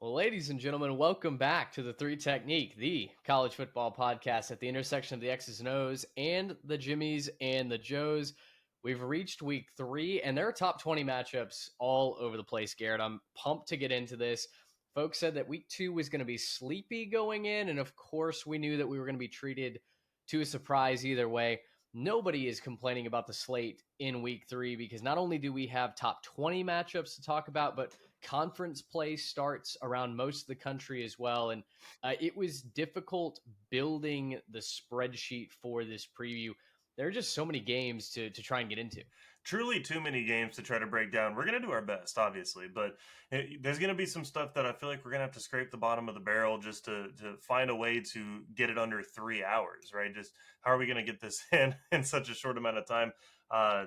Well, ladies and gentlemen, welcome back to the Three Technique, the college football podcast at the intersection of the X's and O's and the Jimmies and the Joes. We've reached week 3, and there are top 20 matchups all over the place, Garrett. I'm pumped to get into this. Folks said that week 2 was going to be sleepy going in, and of course, we knew that we were going to be treated to a surprise either way. Nobody is complaining about the slate in week 3 because not only do we have top 20 matchups to talk about, but conference play starts around most of the country as well. And it was difficult building the spreadsheet for this preview. There are just so many games to try and get into. Truly too many games to try to break down. We're going to do our best, obviously, but there's going to be some stuff that I feel like we're going to have to scrape the bottom of the barrel just to find a way to get it under 3 hours, right? Just how are we going to get this in such a short amount of time?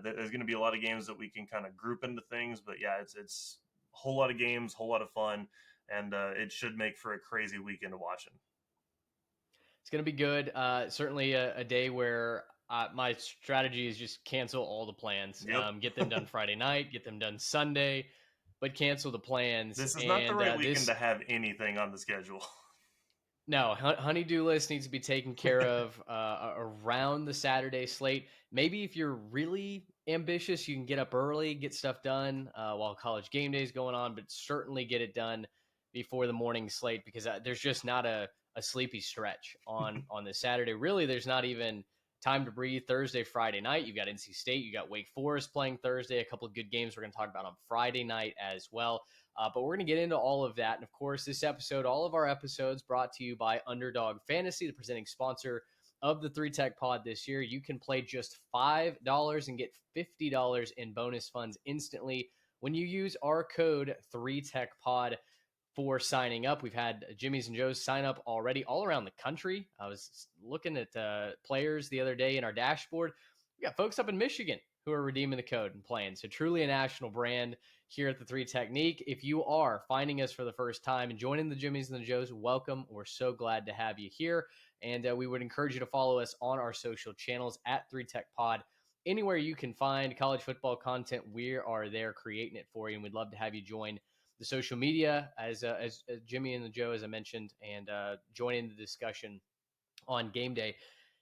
There's going to be a lot of games that we can kind of group into things, but yeah, it's a whole lot of games, whole lot of fun, and it should make for a crazy weekend of watching. It's going to be good. Certainly a day where my strategy is just cancel all the plans. Yep. Get them done Friday night, get them done Sunday, but cancel the plans. This is not the And right weekend this to have anything on the schedule. No, honeydew list needs to be taken care of around the Saturday slate. Maybe if you're really ambitious, you can get up early, get stuff done while college game day is going on, but certainly get it done before the morning slate because there's just not a sleepy stretch on this Saturday. Really, there's not even time to breathe Thursday, Friday night. You've got NC State, you got Wake Forest playing Thursday, a couple of good games we're going to talk about on Friday night as well. But we're going to get into all of that. And of course, this episode, all of our episodes brought to you by Underdog Fantasy, the presenting sponsor of the 3 Tech Pod this year. You can play just $5 and get $50 in bonus funds instantly when you use our code 3 Tech Pod for signing up. We've had Jimmy's and Joe's sign up already all around the country. I was looking at players the other day in our dashboard. We got folks up in Michigan who are redeeming the code and playing. So truly a national brand here at the 3 Technique. If you are finding us for the first time and joining the Jimmies and the Joes, welcome. We're so glad to have you here. And we would encourage you to follow us on our social channels at 3 Tech Pod. Anywhere you can find college football content, we are there creating it for you. And we'd love to have you join the social media as Jimmy and the Joe, as I mentioned, and joining the discussion on game day.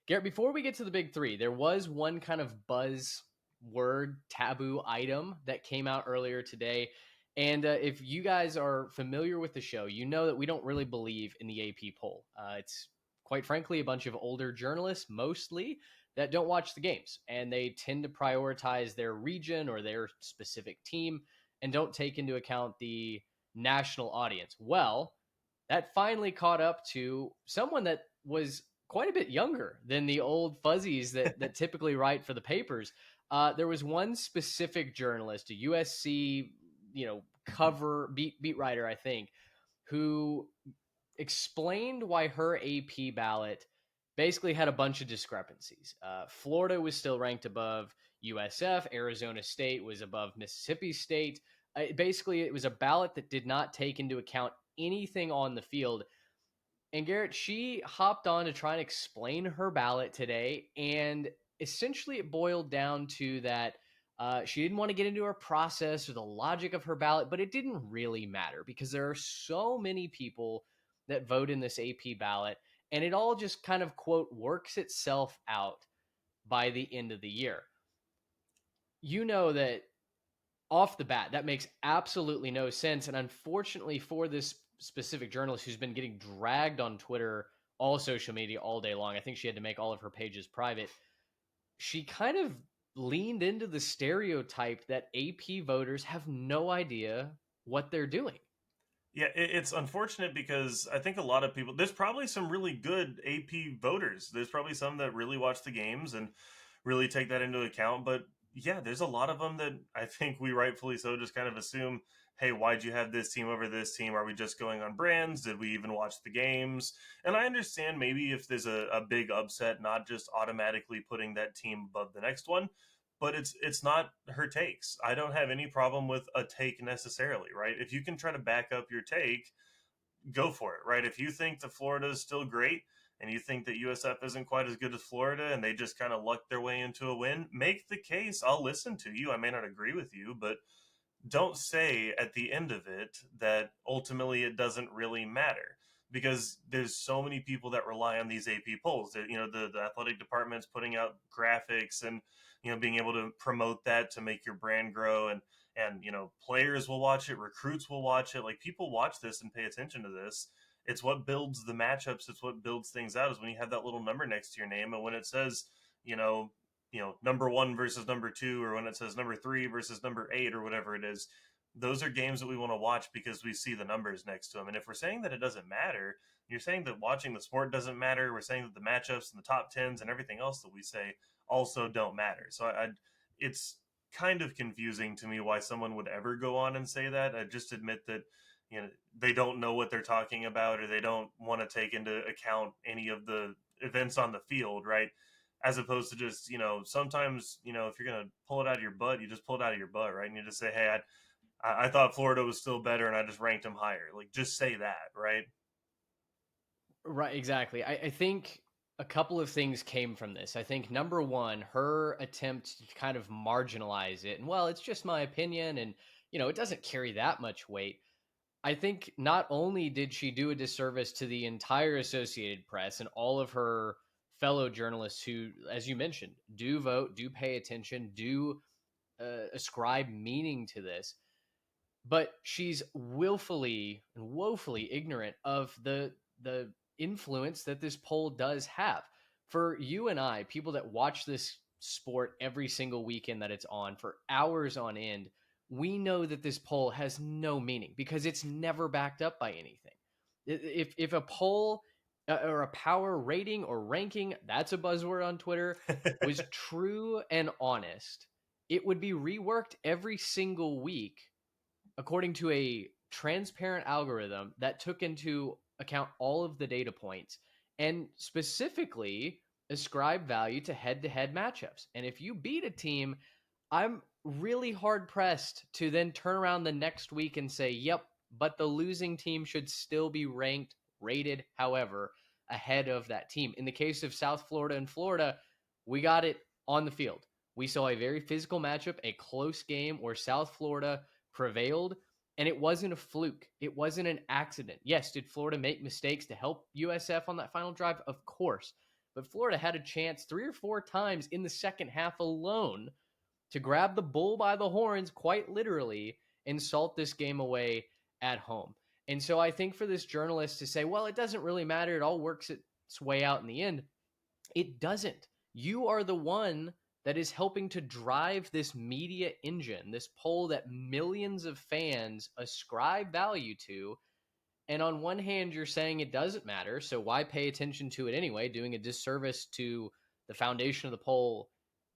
Garrett, before we get to the big 3, there was one kind of buzz word taboo item that came out earlier today. And if you guys are familiar with the show, you know that we don't really believe in the AP poll. It's quite frankly a bunch of older journalists, mostly, that don't watch the games. And they tend to prioritize their region or their specific team and don't take into account the national audience. Well, that finally caught up to someone that was quite a bit younger than the old fuzzies that typically write for the papers. There was one specific journalist, a USC, cover beat writer, I think, who explained why her AP ballot basically had a bunch of discrepancies. Florida was still ranked above USF. Arizona State was above Mississippi State. Basically, it was a ballot that did not take into account anything on the field. And Garrett, she hopped on to try and explain her ballot today, and essentially it boiled down to that she didn't want to get into her process or the logic of her ballot, but it didn't really matter because there are so many people that vote in this AP ballot, and it all just kind of, quote, works itself out by the end of the year. You know that off the bat, that makes absolutely no sense. And unfortunately for this specific journalist who's been getting dragged on Twitter, all social media, all day long, I think she had to make all of her pages private. She kind of leaned into the stereotype that AP voters have no idea what they're doing. Yeah, it's unfortunate because I think a lot of people, there's probably some really good AP voters. There's probably some that really watch the games and really take that into account. But yeah, there's a lot of them that I think we rightfully so just kind of assume, hey, why'd you have this team over this team? Are we just going on brands? Did we even watch the games? And I understand maybe if there's a big upset, not just automatically putting that team above the next one, but it's not her takes. I don't have any problem with a take necessarily, right? If you can try to back up your take, go for it, right? If you think that Florida is still great and you think that USF isn't quite as good as Florida and they just kind of lucked their way into a win, make the case. I'll listen to you. I may not agree with you, but don't say at the end of it that ultimately it doesn't really matter, because there's so many people that rely on these AP polls. That, the athletic department's putting out graphics and being able to promote that to make your brand grow, and players will watch it, recruits will watch it. Like, people watch this and pay attention to this. It's what builds the matchups. It's what builds things out, is when you have that little number next to your name, and when it says you know number one versus number two, or when it says number three versus number eight, or whatever it is. Those are games that we want to watch because we see the numbers next to them. And if we're saying that it doesn't matter, you're saying that watching the sport doesn't matter. We're saying that the matchups and the top tens and everything else that we say also don't matter. So it's kind of confusing to me why someone would ever go on and say that. I just admit that they don't know what they're talking about, or they don't want to take into account any of the events on the field, right? As opposed to just, sometimes, if you're going to pull it out of your butt, you just pull it out of your butt, right? And you just say, hey, I thought Florida was still better and I just ranked them higher. Like, just say that, right? Right, exactly. I think a couple of things came from this. I think number one, her attempt to kind of marginalize it, and well, it's just my opinion, and it doesn't carry that much weight. I think not only did she do a disservice to the entire Associated Press and all of her fellow journalists who, as you mentioned, do vote, do pay attention, do ascribe meaning to this, but she's willfully and woefully ignorant of the influence that this poll does have. For you and I, people that watch this sport every single weekend that it's on for hours on end, we know that this poll has no meaning because it's never backed up by anything. If a poll or a power rating or ranking, that's a buzzword on Twitter, was true and honest, it would be reworked every single week according to a transparent algorithm that took into account all of the data points and specifically ascribe value to head-to-head matchups. And if you beat a team, I'm really hard pressed to then turn around the next week and say, yep, but the losing team should still be ranked, rated, however, ahead of that team. In the case of South Florida and Florida, we got it on the field. We saw a very physical matchup, a close game where South Florida prevailed, and it wasn't a fluke. It wasn't an accident. Yes, did Florida make mistakes to help USF on that final drive? Of course. But Florida had a chance 3 or 4 times in the second half alone to grab the bull by the horns, quite literally, and salt this game away at home. And so I think for this journalist to say, well, it doesn't really matter, it all works its way out in the end, it doesn't. You are the one that is helping to drive this media engine, this poll that millions of fans ascribe value to. And on one hand, you're saying it doesn't matter, so why pay attention to it anyway, doing a disservice to the foundation of the poll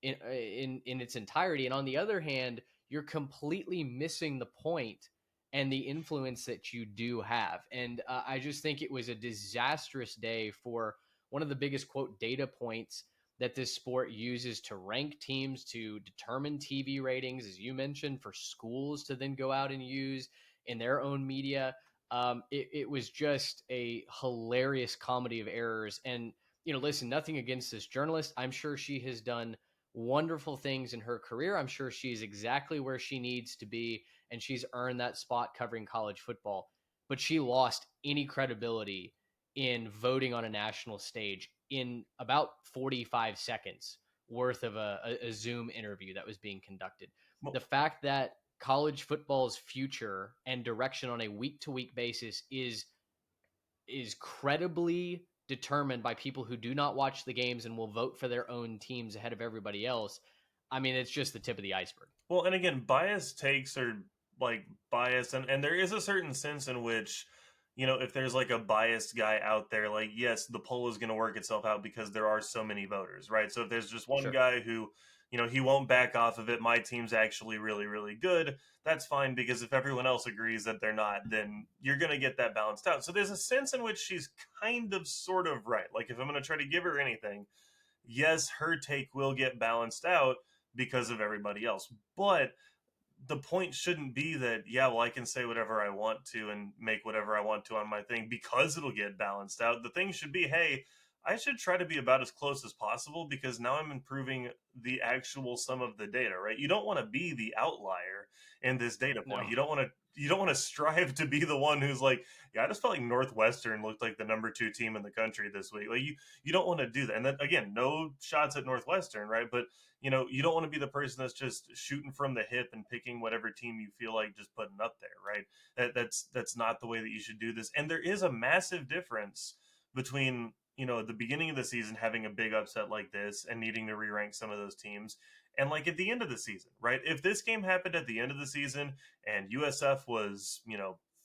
in its entirety. And on the other hand, you're completely missing the point and the influence that you do have. And I just think it was a disastrous day for one of the biggest quote data points that this sport uses to rank teams, to determine TV ratings, as you mentioned, for schools to then go out and use in their own media. It was just a hilarious comedy of errors. And, listen, nothing against this journalist. I'm sure she has done wonderful things in her career. I'm sure she's exactly where she needs to be, and she's earned that spot covering college football. But she lost any credibility in voting on a national stage in about 45 seconds worth of a Zoom interview that was being conducted. The fact that college football's future and direction on a week to week basis is credibly determined by people who do not watch the games and will vote for their own teams ahead of everybody else. I mean, it's just the tip of the iceberg. Well, and again, biased takes are like biased, and there is a certain sense in which, if there's like a biased guy out there, like, yes, the poll is going to work itself out because there are so many voters, right? So if there's just one Sure. guy who, he won't back off of it, my team's actually really, really good, that's fine, because if everyone else agrees that they're not, then you're going to get that balanced out. So there's a sense in which she's kind of sort of right. Like, if I'm going to try to give her anything, yes, her take will get balanced out because of everybody else. But the point shouldn't be that, yeah, well, I can say whatever I want to and make whatever I want to on my thing because it'll get balanced out. The thing should be, hey, I should try to be about as close as possible because now I'm improving the actual sum of the data, right? You don't want to be the outlier in this data point. No. You don't want to strive to be the one who's like, yeah, I just felt like Northwestern looked like the number 2 team in the country this week. Like you don't want to do that. And then again, no shots at Northwestern, right? But you don't want to be the person that's just shooting from the hip and picking whatever team you feel like just putting up there, right? That's not the way that you should do this. And there is a massive difference between the beginning of the season having a big upset like this and needing to re-rank some of those teams and like at the end of the season, right? If this game happened at the end of the season and USF was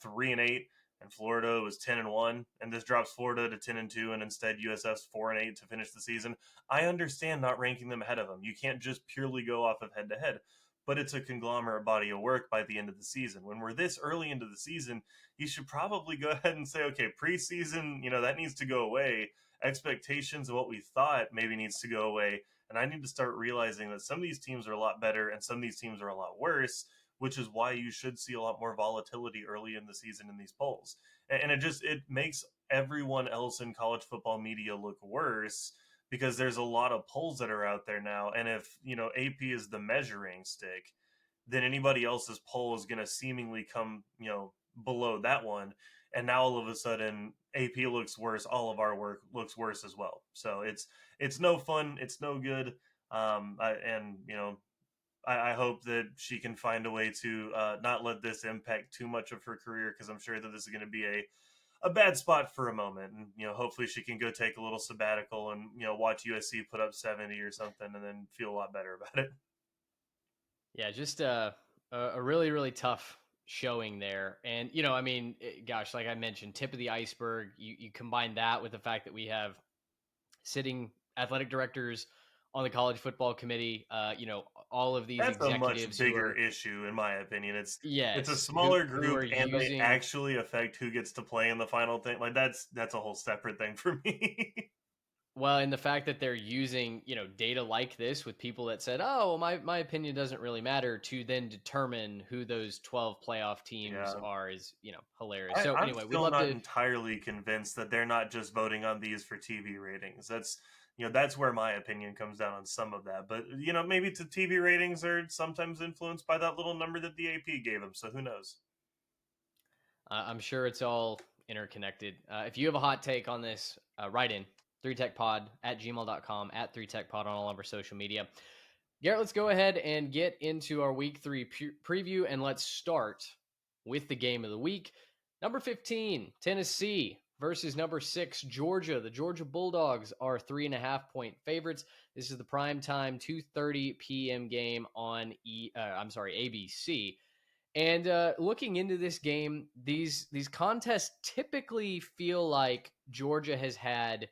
3-8 and Florida was 10-1 and this drops Florida to 10-2 and instead USF's 4-8 to finish the season, I understand not ranking them ahead of them. You can't just purely go off of head to head, but it's a conglomerate body of work by the end of the season. When we're this early into the season, you should probably go ahead and say, okay, preseason, that needs to go away. Expectations of what we thought maybe needs to go away. And I need to start realizing that some of these teams are a lot better and some of these teams are a lot worse, which is why you should see a lot more volatility early in the season in these polls. And it makes everyone else in college football media look worse because there's a lot of polls that are out there now. And if, AP is the measuring stick, then anybody else's poll is going to seemingly come, below that one. And now all of a sudden AP looks worse. All of our work looks worse as well. So it's no fun. It's no good. I hope that she can find a way to not let this impact too much of her career because I'm sure that this is going to be a bad spot for a moment. And hopefully she can go take a little sabbatical and watch USC put up 70 or something and then feel a lot better about it. Yeah, just a really, really tough showing there. And, gosh, like I mentioned, tip of the iceberg. You combine that with the fact that we have sitting athletic directors on the college football committee, all of these That's a much executives who bigger are, issue, in my opinion. It's a yes, smaller who group, are and they using, actually affect who gets to play in the final thing. Like that's a whole separate thing for me. well, and the fact that they're using, data like this with people that said, oh, well, my opinion doesn't really matter to then determine who those 12 playoff teams Yeah, are is, hilarious. So I'm anyway, we'd still love not to. entirely convinced that they're not just voting on these for TV ratings. That's where my opinion comes down on some of that. But maybe the TV ratings are sometimes influenced by that little number that the AP gave them. So who knows? I'm sure it's all interconnected. If you have a hot take on this, write in 3techpod at gmail.com, at 3techpod on all of our social media. Garrett, let's go ahead and get into our week 3 preview, and let's start with the game of the week. Number 15, Tennessee versus number 6, Georgia. The Georgia Bulldogs are 3.5-point favorites. This is the prime time 2:30 p.m. game on ABC. And looking into this game, these contests typically feel like Georgia has had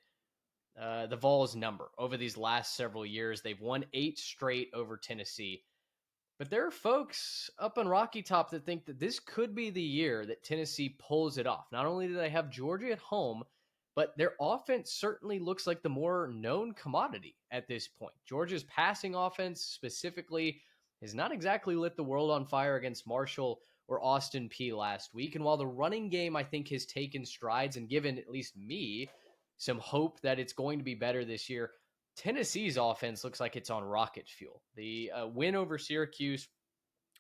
the Vols' number over these last several years. They've won 8 straight over Tennessee. But there are folks up on Rocky Top that think that this could be the year that Tennessee pulls it off. Not only do they have Georgia at home, but their offense certainly looks like the more known commodity at this point. Georgia's passing offense specifically has not exactly lit the world on fire against Marshall or Austin P last week. And while the running game, I think, has taken strides and given at least me some hope that it's going to be better this year, Tennessee's offense looks like it's on rocket fuel. The win over Syracuse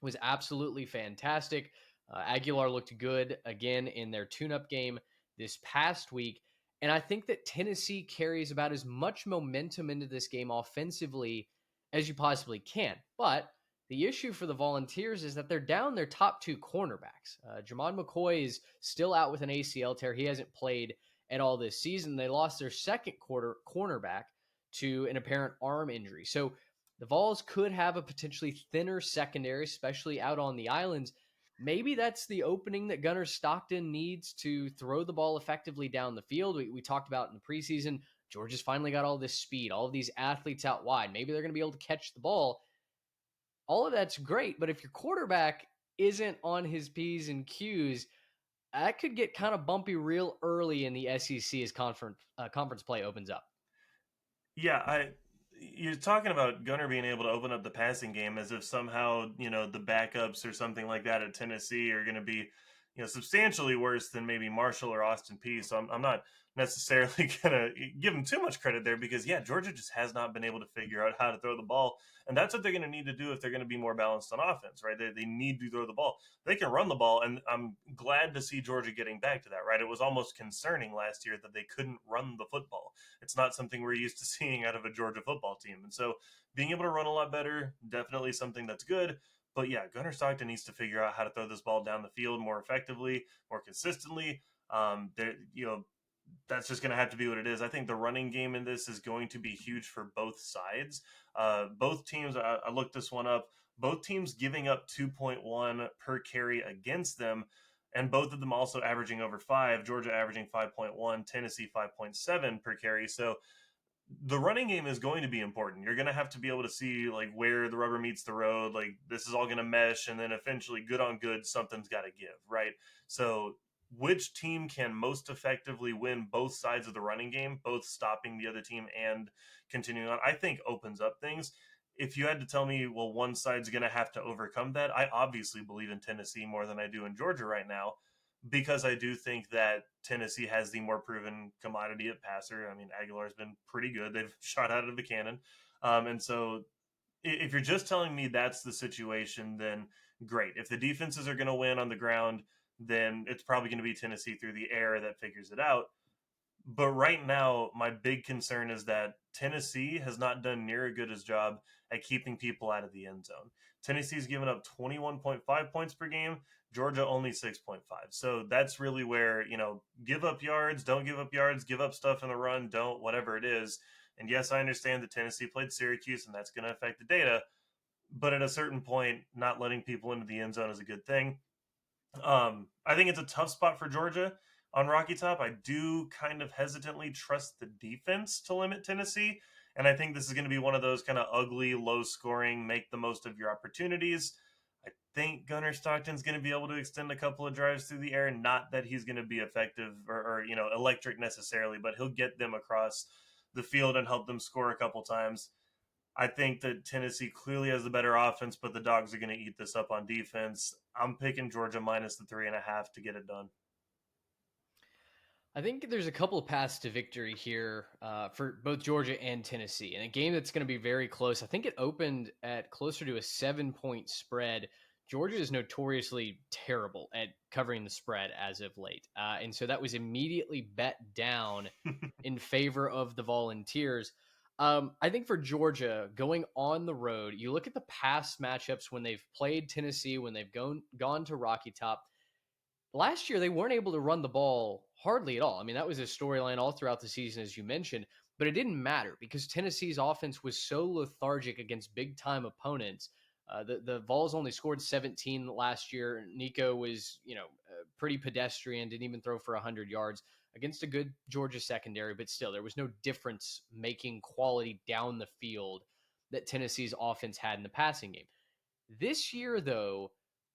was absolutely fantastic. Aguilar looked good again in their tune-up game this past week. And I think that Tennessee carries about as much momentum into this game offensively as you possibly can. But the issue for the Volunteers is that they're down their top 2 cornerbacks. Jamon McCoy is still out with an ACL tear. He hasn't played at all this season. They lost their second cornerback to an apparent arm injury. So the Vols could have a potentially thinner secondary, especially out on the islands. Maybe that's the opening that Gunnar Stockton needs to throw the ball effectively down the field. We talked about in the preseason, Georgia's finally got all this speed, all of these athletes out wide. Maybe they're going to be able to catch the ball. All of that's great, but if your quarterback isn't on his P's and Q's, that could get kind of bumpy real early in the SEC as conference play opens up. Yeah, you're talking about Gunner being able to open up the passing game as if somehow the backups or something like that at Tennessee are going to be substantially worse than maybe Marshall or Austin Peay. So I'm not necessarily gonna give them too much credit there because yeah, Georgia just has not been able to figure out how to throw the ball, and that's what they're going to need to do if they're going to be more balanced on offense, right? They need to throw the ball. They can run the ball, and I'm glad to see Georgia getting back to that, right? It was almost concerning last year that they couldn't run the football. It's not something we're used to seeing out of a Georgia football team, and so being able to run a lot better, definitely something that's good. But yeah, Gunnar Stockton needs to figure out how to throw this ball down the field more effectively, more consistently. There, that's just going to have to be what it is. I think the running game in this is going to be huge for both sides. Both teams, I looked this one up, both teams giving up 2.1 per carry against them, and both of them also averaging over 5. Georgia averaging 5.1, Tennessee 5.7 per carry. So the running game is going to be important. You're going to have to be able to see like where the rubber meets the road. Like this is all going to mesh, and then eventually, good on good, something's got to give, right? So, which team can most effectively win both sides of the running game, both stopping the other team and continuing on? I think opens up things. If you had to tell me, well, one side's going to have to overcome that, I obviously believe in Tennessee more than I do in Georgia right now because I do think that Tennessee has the more proven commodity at passer. I mean, Aguilar's been pretty good. They've shot out of the cannon. And so if you're just telling me that's the situation, then great. If the defenses are going to win on the ground, then it's probably going to be Tennessee through the air that figures it out. But right now, my big concern is that Tennessee has not done near a good as job at keeping people out of the end zone. Tennessee's given up 21.5 points per game, Georgia only 6.5. So that's really where, give up yards, don't give up yards, give up stuff in the run, don't, whatever it is. And yes, I understand that Tennessee played Syracuse and that's going to affect the data. But at a certain point, not letting people into the end zone is a good thing. I think it's a tough spot for Georgia on Rocky Top. I do kind of hesitantly trust the defense to limit Tennessee. And I think this is going to be one of those kind of ugly, low scoring, make the most of your opportunities. I think Gunnar Stockton's going to be able to extend a couple of drives through the air. Not that he's going to be effective or electric necessarily, but he'll get them across the field and help them score a couple times. I think that Tennessee clearly has the better offense, but the Dogs are going to eat this up on defense. I'm picking Georgia minus the 3.5 to get it done. I think there's a couple of paths to victory here for both Georgia and Tennessee, in a game that's going to be very close. I think it opened at closer to a 7-point spread. Georgia is notoriously terrible at covering the spread as of late, and so that was immediately bet down in favor of the Volunteers. I think for Georgia, going on the road, you look at the past matchups when they've played Tennessee, when they've gone to Rocky Top. Last year, they weren't able to run the ball hardly at all. I mean, that was a storyline all throughout the season, as you mentioned, but it didn't matter because Tennessee's offense was so lethargic against big time opponents. The Vols only scored 17 last year. Nico was, pretty pedestrian, didn't even throw for 100 yards against a good Georgia secondary, but still, there was no difference making quality down the field that Tennessee's offense had in the passing game. This year, though,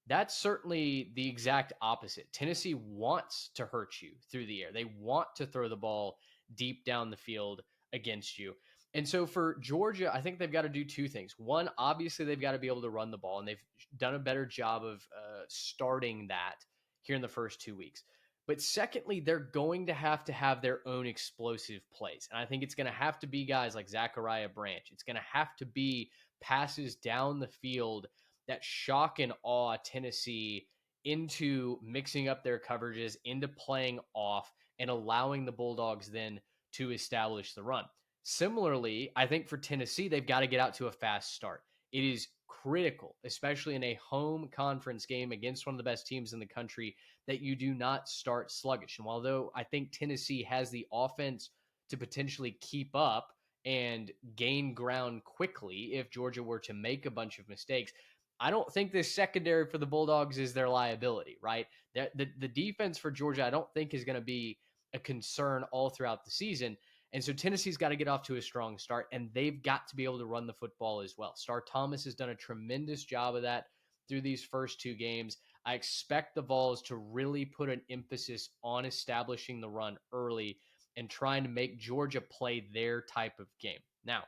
that's certainly the exact opposite. Tennessee wants to hurt you through the air. They want to throw the ball deep down the field against you. And so for Georgia, I think they've got to do two things. One, obviously, they've got to be able to run the ball, and they've done a better job of starting that here in the first 2 weeks. But secondly, they're going to have their own explosive plays. And I think it's going to have to be guys like Zachariah Branch. It's going to have to be passes down the field that shock and awe Tennessee into mixing up their coverages, into playing off, and allowing the Bulldogs then to establish the run. Similarly, I think for Tennessee, they've got to get out to a fast start. It is critical, especially in a home conference game against one of the best teams in the country, that you do not start sluggish. And although I think Tennessee has the offense to potentially keep up and gain ground quickly if Georgia were to make a bunch of mistakes, I don't think this secondary for the Bulldogs is their liability, right? The defense for Georgia, I don't think is going to be a concern all throughout the season. And so Tennessee's got to get off to a strong start, and they've got to be able to run the football as well. Star Thomas has done a tremendous job of that through these first two games. I expect the Vols to really put an emphasis on establishing the run early and trying to make Georgia play their type of game. Now,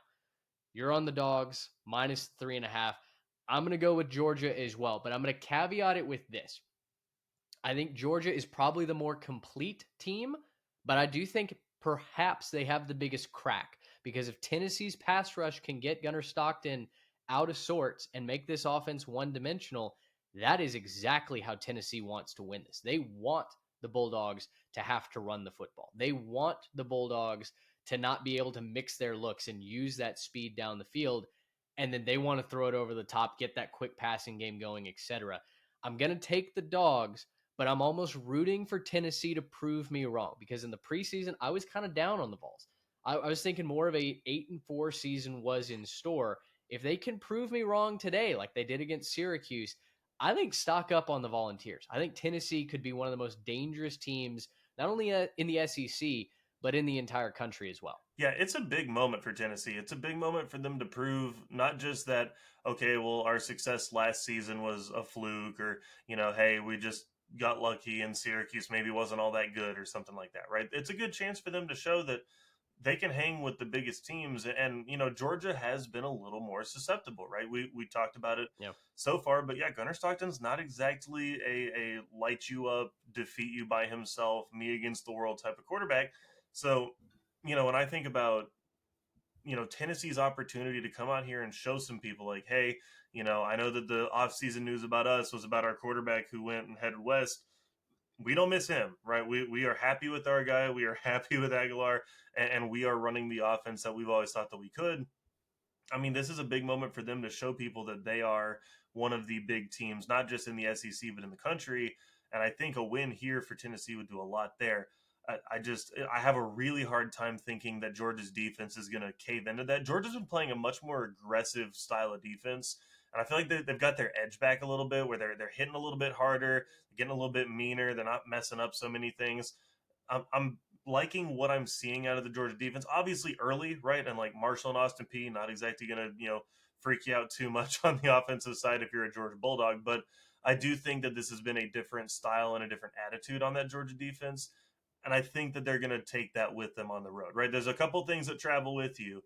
you're on the Dogs, minus 3.5. I'm going to go with Georgia as well, but I'm going to caveat it with this. I think Georgia is probably the more complete team, but I do think perhaps they have the biggest crack because if Tennessee's pass rush can get Gunnar Stockton out of sorts and make this offense one dimensional, that is exactly how Tennessee wants to win this. They want the Bulldogs to have to run the football. They want the Bulldogs to not be able to mix their looks and use that speed down the field. And then they want to throw it over the top, get that quick passing game going, etc. I'm going to take the Dogs, but I'm almost rooting for Tennessee to prove me wrong because in the preseason, I was kind of down on the Vols. I was thinking more of a 8-4 season was in store. If they can prove me wrong today, like they did against Syracuse, I think stock up on the Volunteers. I think Tennessee could be one of the most dangerous teams, not only in the SEC, but in the entire country as well. Yeah, it's a big moment for Tennessee. It's a big moment for them to prove not just that, okay, well, our success last season was a fluke, or, hey, we just got lucky and Syracuse maybe wasn't all that good or something like that, right? It's a good chance for them to show that they can hang with the biggest teams. And, Georgia has been a little more susceptible, right? We talked about it Yeah. so far, but yeah, Gunnar Stockton's not exactly a light you up, defeat you by himself, me against the world type of quarterback. So, when I think about, Tennessee's opportunity to come out here and show some people like, hey, I know that the offseason news about us was about our quarterback who went and headed west. We don't miss him, right? We are happy with our guy. We are happy with Aguilar, and we are running the offense that we've always thought that we could. I mean, this is a big moment for them to show people that they are one of the big teams, not just in the SEC, but in the country. And I think a win here for Tennessee would do a lot there. I have a really hard time thinking that Georgia's defense is going to cave into that. Georgia's been playing a much more aggressive style of defense, and I feel like they've got their edge back a little bit, where they're hitting a little bit harder, getting a little bit meaner. They're not messing up so many things. I'm liking what I'm seeing out of the Georgia defense. Obviously early, right? And like Marshall and Austin P, not exactly going to freak you out too much on the offensive side if you're a Georgia Bulldog, but I do think that this has been a different style and a different attitude on that Georgia defense. And I think that they're going to take that with them on the road, right? There's a couple things that travel with you,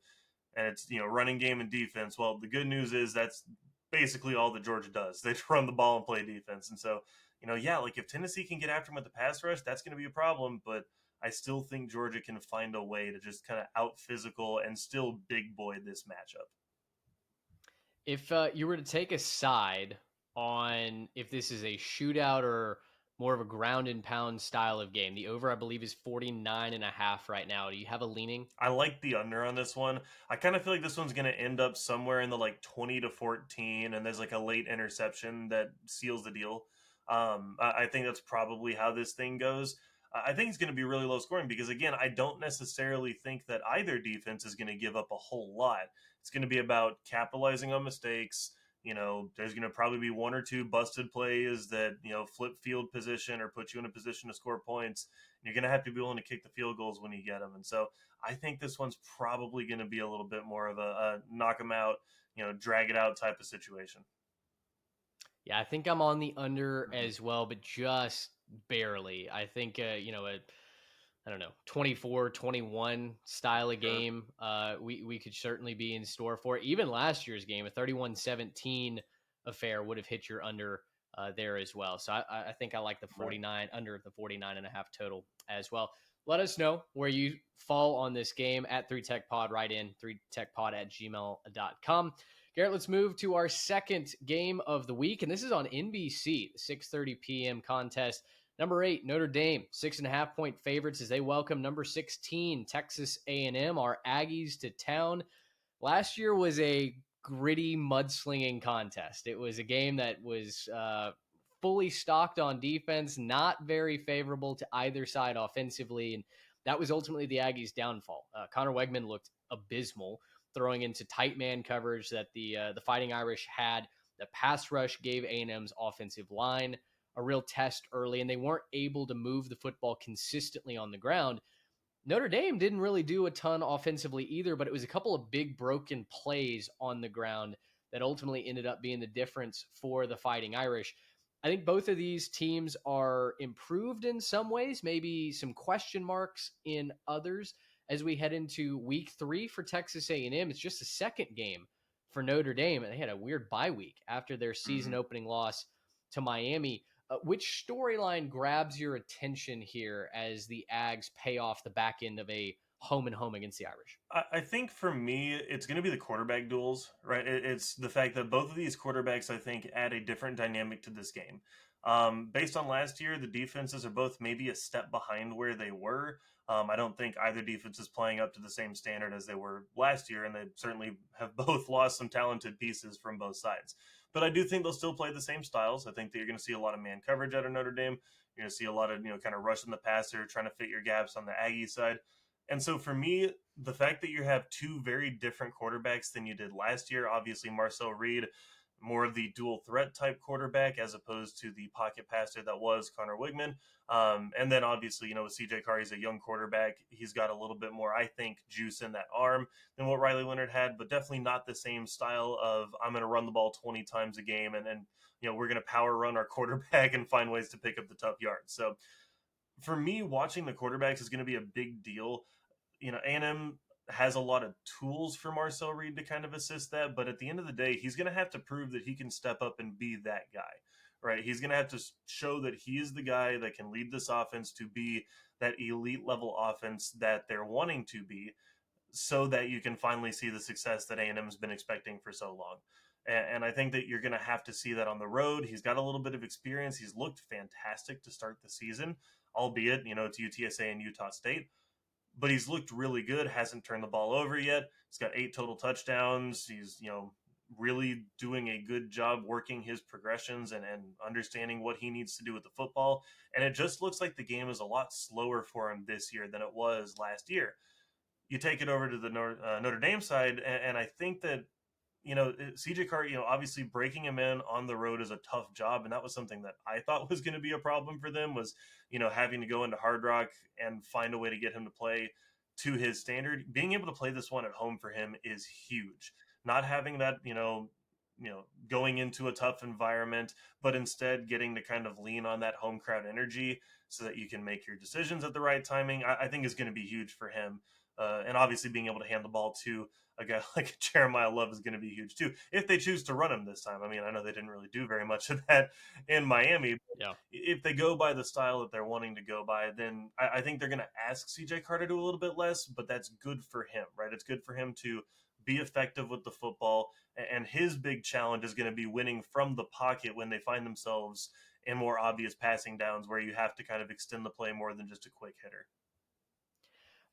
and it's, running game and defense. Well, the good news is that's basically all that Georgia does. They run the ball and play defense. And so, yeah, like if Tennessee can get after them with the pass rush, that's going to be a problem. But I still think Georgia can find a way to just kind of out physical and still big boy this matchup. If you were to take a side on if this is a shootout or more of a ground and pound style of game, the over, I believe, is 49.5 right now. Do you have a leaning? I like the under on this one. I kind of feel like this one's going to end up somewhere in the like 20-14, and there's like a late interception that seals the deal. I think that's probably how this thing goes. I think it's going to be really low scoring because, again, I don't necessarily think that either defense is going to give up a whole lot. It's going to be about capitalizing on mistakes. There's going to probably be one or two busted plays that, flip field position or put you in a position to score points. You're going to have to be willing to kick the field goals when you get them. And so I think this one's probably going to be a little bit more of a knock them out, drag it out type of situation. Yeah, I think I'm on the under as well, but just barely. I think, I don't know, 24-21 style of Sure. game, we could certainly be in store for. Even last year's game, a 31-17 affair would have hit your under there as well. So I think I like the Right. 49 under the 49.5 total as well. Let us know where you fall on this game at 3TechPod. Right in 3techpod@gmail.com. Garrett, let's move to our second game of the week, and this is on NBC, the 6:30 p.m. contest. Number 8, Notre Dame, 6.5-point favorites as they welcome number 16, Texas A&M, our Aggies, to town. Last year was a gritty mudslinging contest. It was a game that was fully stocked on defense, not very favorable to either side offensively, and that was ultimately the Aggies' downfall. Connor Wegman looked abysmal, throwing into tight man coverage that the Fighting Irish had. The pass rush gave A&M's offensive line a real test early, and they weren't able to move the football consistently on the ground. Notre Dame didn't really do a ton offensively either, but it was a couple of big broken plays on the ground that ultimately ended up being the difference for the Fighting Irish. I think both of these teams are improved in some ways, maybe some question marks in others as we head into week 3 for Texas A&M. It's just a second game for Notre Dame, and they had a weird bye week after their season Mm-hmm. opening loss to Miami. Which storyline grabs your attention here as the Ags pay off the back end of a home and home against the Irish? I think for me, it's going to be the quarterback duels, right? It's the fact that both of these quarterbacks, I think, add a different dynamic to this game. Based on last year, the defenses are both maybe a step behind where they were. I don't think either defense is playing up to the same standard as they were last year, and they certainly have both lost some talented pieces from both sides. But I do think they'll still play the same styles. I think that you're going to see a lot of man coverage out of Notre Dame. You're going to see a lot of kind of rushing the passer, trying to fit your gaps on the Aggie side. And so for me, the fact that you have two very different quarterbacks than you did last year, obviously Marcel Reed, more of the dual threat type quarterback as opposed to the pocket passer that was Connor Wigman. And then obviously, with CJ Carr, he's a young quarterback. He's got a little bit more, I think, juice in that arm than what Riley Leonard had, but definitely not the same style of I'm going to run the ball 20 times a game and we're going to power run our quarterback and find ways to pick up the tough yards. So for me, watching the quarterbacks is going to be a big deal. A&M has a lot of tools for Marcel Reed to kind of assist that, but at the end of the day, he's going to have to prove that he can step up and be that guy, right? He's going to have to show that he is the guy that can lead this offense to be that elite level offense that they're wanting to be, so that you can finally see the success that A&M has been expecting for so long. And I think that you're going to have to see that on the road. He's got a little bit of experience. He's looked fantastic to start the season, albeit, it's UTSA and Utah State, but he's looked really good, hasn't turned the ball over yet. He's got 8 total touchdowns. He's, really doing a good job working his progressions and understanding what he needs to do with the football. And it just looks like the game is a lot slower for him this year than it was last year. You take it over to the Notre Dame side, and I think that CJ Carr, obviously breaking him in on the road is a tough job, and that was something that I thought was going to be a problem for them, was having to go into Hard Rock and find a way to get him to play to his standard. Being able to play this one at home for him is huge. Not having that, going into a tough environment, but instead getting to kind of lean on that home crowd energy so that you can make your decisions at the right timing, I think is going to be huge for him. And obviously being able to hand the ball to a guy like Jeremiah Love is going to be huge too, if they choose to run him this time. I mean, I know they didn't really do very much of that in Miami. But Yeah. if they go by the style that they're wanting to go by, then I think they're going to ask CJ Carr to do a little bit less, but that's good for him, right? It's good for him to be effective with the football. And his big challenge is going to be winning from the pocket when they find themselves in more obvious passing downs where you have to kind of extend the play more than just a quick hitter.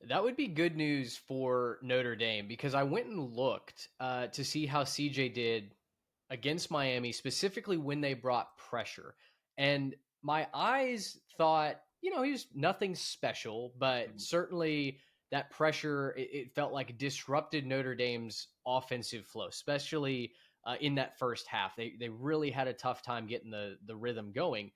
That would be good news for Notre Dame because I went and looked to see how CJ did against Miami, specifically when they brought pressure. And my eyes thought, he was nothing special, but Mhm. certainly that pressure, it felt like disrupted Notre Dame's offensive flow, especially in that first half. They really had a tough time getting the rhythm going.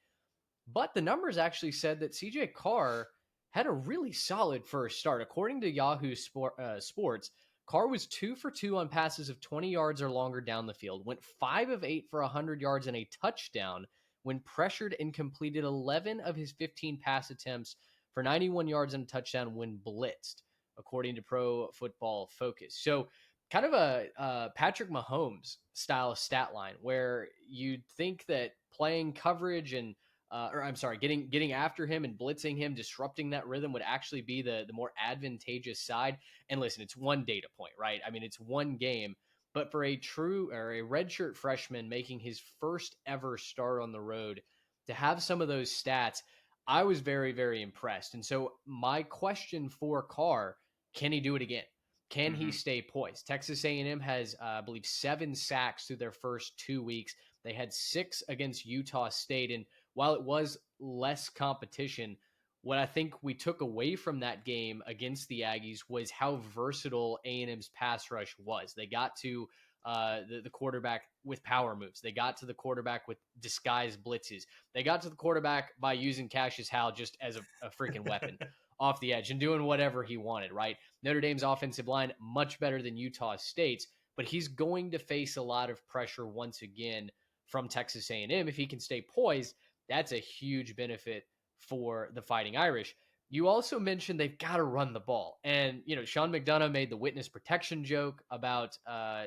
But the numbers actually said that CJ Carr had a really solid first start. According to Yahoo Sports, Carr was 2 for 2 on passes of 20 yards or longer down the field, went 5 of 8 for 100 yards and a touchdown when pressured, and completed 11 of his 15 pass attempts for 91 yards and a touchdown when blitzed, according to Pro Football Focus. So, kind of a Patrick Mahomes style stat line where you'd think that playing coverage and or I'm sorry, getting after him and blitzing him, disrupting that rhythm would actually be the more advantageous side. And listen, it's one data point, right? I mean, it's one game, but for a true or a redshirt freshman making his first ever start on the road to have some of those stats, I was very, very impressed. And so my question for Carr, can he do it again? Can he Mm-hmm. stay poised? Texas A&M has, I believe, 7 sacks through their first 2 weeks. They had 6 against Utah State, and while it was less competition, what I think we took away from that game against the Aggies was how versatile A&M's pass rush was. They got to the quarterback with power moves. They got to the quarterback with disguised blitzes. They got to the quarterback by using Cassius Howell just as a freaking weapon off the edge and doing whatever he wanted, right? Notre Dame's offensive line, much better than Utah State's, but he's going to face a lot of pressure once again from Texas A&M. If he can stay poised, that's a huge benefit for the Fighting Irish. You also mentioned they've got to run the ball. And, Sean McDonough made the witness protection joke about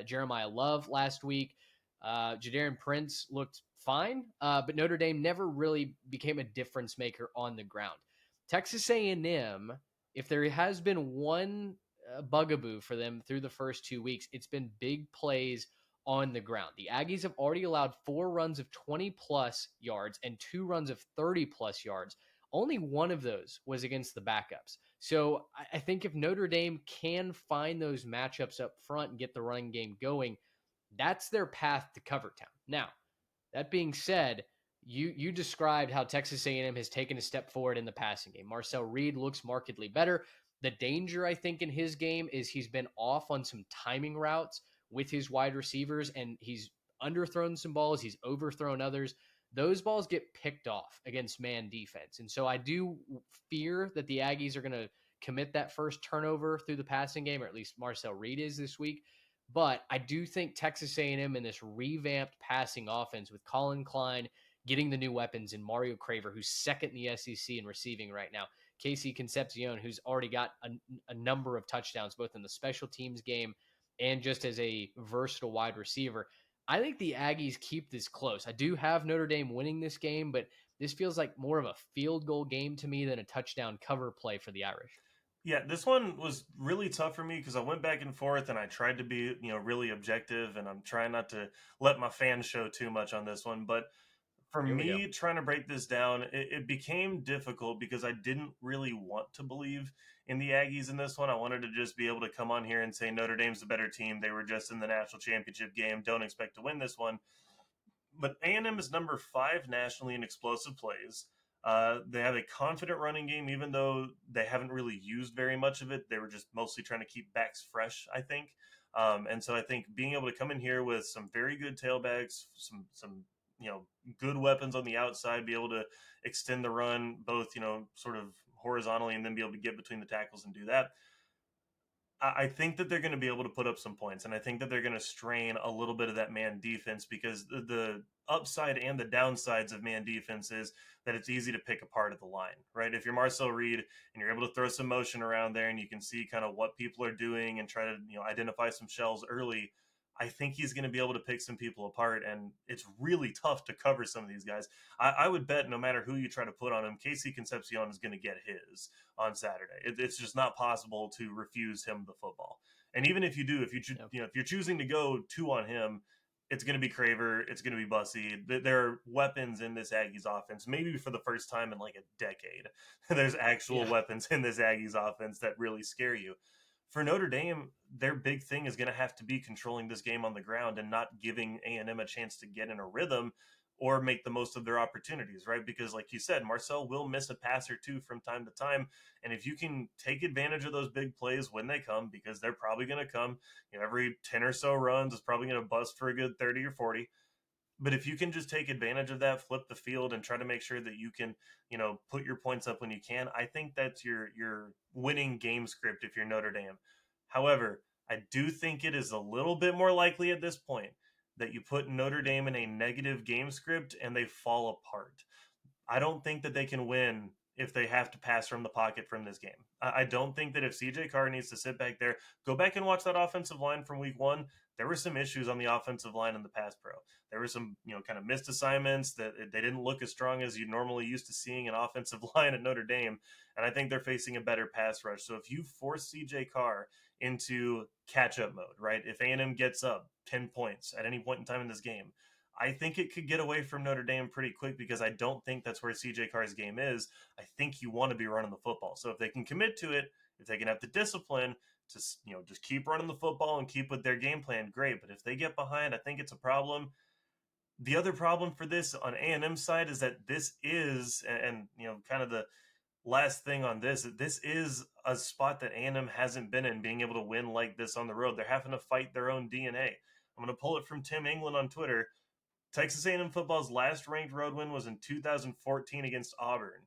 Jeremiah Love last week. Jadarian Prince looked fine, but Notre Dame never really became a difference maker on the ground. Texas A&M, if there has been one bugaboo for them through the first 2 weeks, it's been big plays on the ground. The Aggies have already allowed 4 runs of 20 plus yards and 2 runs of 30 plus yards. Only one of those was against the backups. So I think if Notre Dame can find those matchups up front and get the running game going, that's their path to Cover Town. Now, that being said, you described how Texas A&M has taken a step forward in the passing game. Marcel Reed looks markedly better. The danger, I think, in his game is he's been off on some timing routes with his wide receivers, and he's underthrown some balls. He's overthrown others. Those balls get picked off against man defense. And so I do fear that the Aggies are going to commit that first turnover through the passing game, or at least Marcel Reed is this week. But I do think Texas A&M in this revamped passing offense with Colin Klein getting the new weapons and Mario Craver, who's second in the SEC in receiving right now, Casey Concepcion, who's already got a number of touchdowns both in the special teams game and just as a versatile wide receiver. I think the Aggies keep this close. I do have Notre Dame winning this game, but this feels like more of a field goal game to me than a touchdown cover play for the Irish. Yeah, this one was really tough for me because I went back and forth and I tried to be, really objective, and I'm trying not to let my fans show too much on this one. But for Here we go. me, trying to break this down, it became difficult because I didn't really want to believe in the Aggies in this one. I wanted to just be able to come on here and say Notre Dame's the better team. They were just in the national championship game. Don't expect to win this one. But A&M is number 5 nationally in explosive plays. They have a confident running game, even though they haven't really used very much of it. They were just mostly trying to keep backs fresh, I think. And so I think being able to come in here with some very good tailbacks, some good weapons on the outside, be able to extend the run both sort of horizontally, and then be able to get between the tackles and do that. I think that they're going to be able to put up some points, and I think that they're going to strain a little bit of that man defense because the upside and the downsides of man defense is that it's easy to pick apart at the line, right? If you're Marcel Reed and you're able to throw some motion around there and you can see kind of what people are doing and try to identify some shells early, I think he's going to be able to pick some people apart, and it's really tough to cover some of these guys. I would bet no matter who you try to put on him, Casey Concepcion is going to get his on Saturday. It's just not possible to refuse him the football. And even if you do, if you're choosing to go 2 on him, it's going to be Craver, it's going to be Bussy. There are weapons in this Aggies offense, maybe for the first time in like a decade. There's actual Yeah. weapons in this Aggies offense that really scare you. For Notre Dame, their big thing is going to have to be controlling this game on the ground and not giving A&M a chance to get in a rhythm or make the most of their opportunities, right? Because like you said, Marcel will miss a pass or two from time to time. And if you can take advantage of those big plays when they come, because they're probably going to come, every 10 or so runs is probably going to bust for a good 30 or 40. But if you can just take advantage of that, flip the field, and try to make sure that you can, put your points up when you can, I think that's your winning game script if you're Notre Dame. However, I do think it is a little bit more likely at this point that you put Notre Dame in a negative game script and they fall apart. I don't think that they can win if they have to pass from the pocket from this game. I don't think that if CJ Carr needs to sit back there, go back and watch that offensive line from week 1. There were some issues on the offensive line in the pass pro. There were some, kind of missed assignments that they didn't look as strong as you normally used to seeing an offensive line at Notre Dame. And I think they're facing a better pass rush. So if you force CJ Carr into catch-up mode, right? If A&M gets up 10 points at any point in time in this game, I think it could get away from Notre Dame pretty quick because I don't think that's where CJ Carr's game is. I think you want to be running the football. So if they can commit to it, if they can have the discipline to just keep running the football and keep with their game plan, great. But if they get behind, I think it's a problem. The other problem for this on A&M side is that this is, and kind of the last thing on this is a spot that A&M hasn't been in, being able to win like this on the road. They're having to fight their own DNA. I'm going to pull it from Tim England on Twitter. Texas A&M football's last ranked road win was in 2014 against Auburn.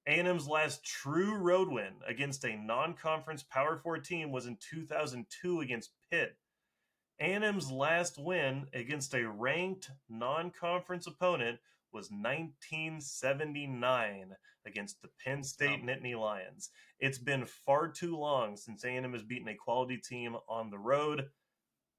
A&M's last true road win against a non-conference Power 4 team was in 2002 against Pitt. A&M's last win against a ranked non-conference opponent was 1979 against the Penn State Nittany Lions. It's been far too long since A&M has beaten a quality team on the road.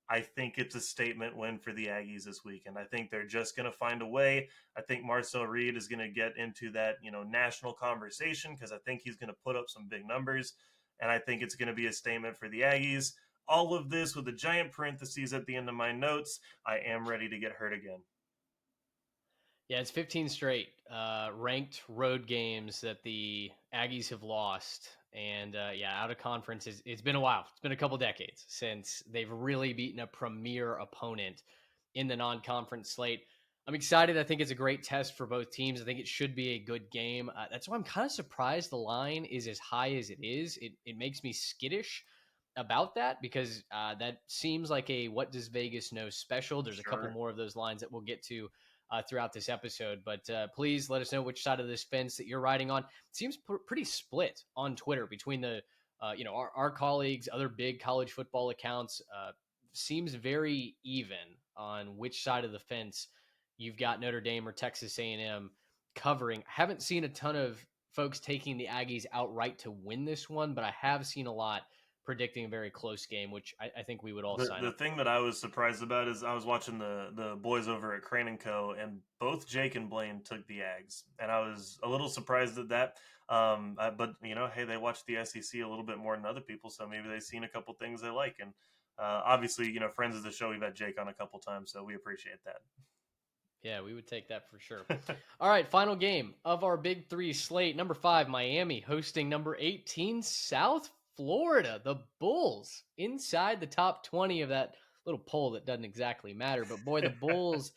I think it's a statement win for the Aggies this weekend. I think they're just going to find a way. I think Marcel Reed is going to get into that, national conversation because I think he's going to put up some big numbers. And I think it's going to be a statement for the Aggies. All of this with a giant parentheses at the end of my notes. I am ready to get hurt again. Yeah, it's 15 straight ranked road games that the Aggies have lost. And yeah, out of conference, it's been a while. It's been a couple decades since they've really beaten a premier opponent in the non conference slate. I'm excited. I think it's a great test for both teams. I think it should be a good game. That's why I'm kind of surprised the line is as high as it is. It makes me skittish about that because that seems like a what does Vegas know special. There's a couple Sure. more of those lines that we'll get to throughout this episode. But please let us know which side of this fence that you're riding on. It seems pretty split on Twitter between our colleagues, other big college football accounts. Seems very even on which side of the fence you've got Notre Dame or Texas A&M covering. I haven't seen a ton of folks taking the Aggies outright to win this one, but I have seen a lot predicting a very close game, which I think we would all The sign the up thing for. that I was surprised about is I was watching the boys over at Crane and Co. and both Jake and Blaine took the Ags, and I was a little surprised at that. But hey, they watch the SEC a little bit more than other people, so maybe they've seen a couple things they like. And obviously, friends of the show, we've had Jake on a couple times, so we appreciate that. Yeah, we would take that for sure. All right, final game of our Big Three slate. Number 5, Miami hosting number 18, South Florida. The Bulls inside the top 20 of that little poll that doesn't exactly matter. But boy, the Bulls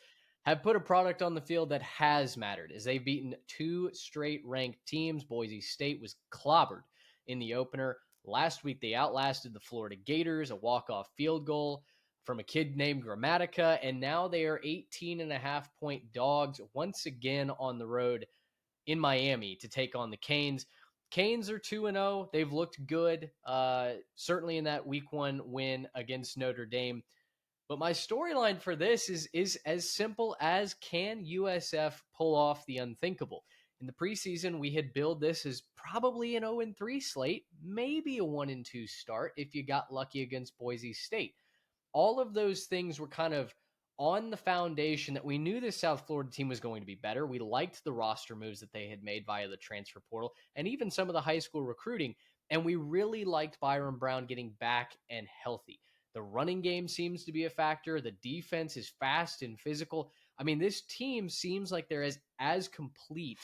have put a product on the field that has mattered as they've beaten 2 straight ranked teams. Boise State was clobbered in the opener. Last week, they outlasted the Florida Gators, a walk-off field goal from a kid named Grammatica, and now they are 18.5-point dogs once again on the road in Miami to take on the Canes. Canes are 2-0. They've looked good, certainly in that week 1 win against Notre Dame. But my storyline for this is as simple as can USF pull off the unthinkable? In the preseason, we had billed this as probably an 0-3 slate, maybe a 1-2 start if you got lucky against Boise State. All of those things were kind of on the foundation that we knew this South Florida team was going to be better. We liked the roster moves that they had made via the transfer portal and even some of the high school recruiting. And we really liked Byron Brown getting back and healthy. The running game seems to be a factor. The defense is fast and physical. I mean, this team seems like they're as complete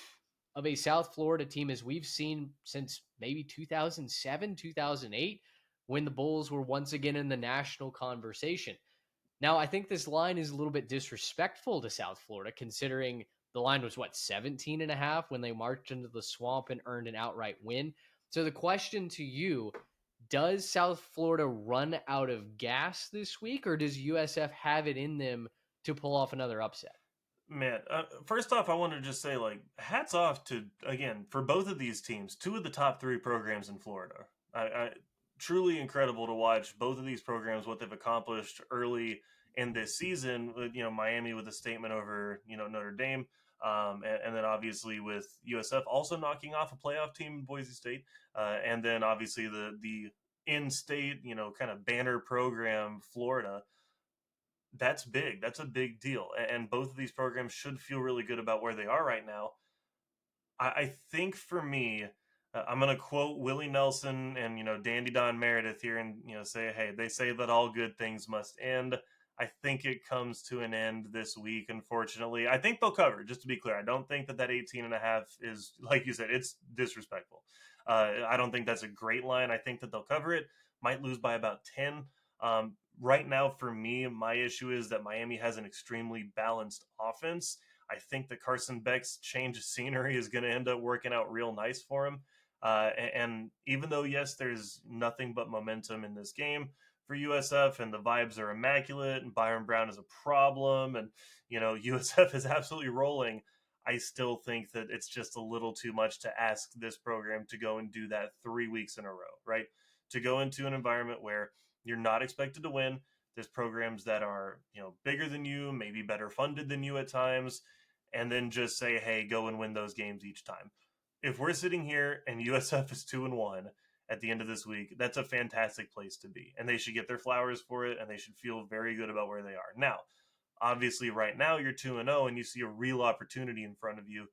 of a South Florida team as we've seen since maybe 2007, 2008 when the Bulls were once again in the national conversation. Now, I think this line is a little bit disrespectful to South Florida, considering the line was, 17.5 when they marched into the swamp and earned an outright win. So the question to you, does South Florida run out of gas this week, or does USF have it in them to pull off another upset? Man, first off, I want to just say, hats off to, again, for both of these teams, two of the top three programs in Florida. Truly incredible to watch both of these programs, what they've accomplished early in this season. Miami with a statement over, Notre Dame. And then obviously with USF also knocking off a playoff team, Boise State. And then obviously the in-state, kind of banner program, Florida. That's big. That's a big deal. And both of these programs should feel really good about where they are right now. I think for me, I'm going to quote Willie Nelson and, Dandy Don Meredith here and, say, hey, they say that all good things must end. I think it comes to an end this week, unfortunately. I think they'll cover, just to be clear. I don't think that 18.5 is, like you said, it's disrespectful. I don't think that's a great line. I think that they'll cover it. Might lose by about 10. Right now, for me, my issue is that Miami has an extremely balanced offense. I think that Carson Beck's change of scenery is going to end up working out real nice for him. And even though, yes, there's nothing but momentum in this game for USF and the vibes are immaculate and Byron Brown is a problem and, USF is absolutely rolling, I still think that it's just a little too much to ask this program to go and do that 3 weeks in a row, right? To go into an environment where you're not expected to win. There's programs that are, bigger than you, maybe better funded than you at times, and then just say, hey, go and win those games each time. If we're sitting here and USF is 2-1, at the end of this week, that's a fantastic place to be. And they should get their flowers for it, and they should feel very good about where they are. Now, obviously, right now you're 2-0 and you see a real opportunity in front of you.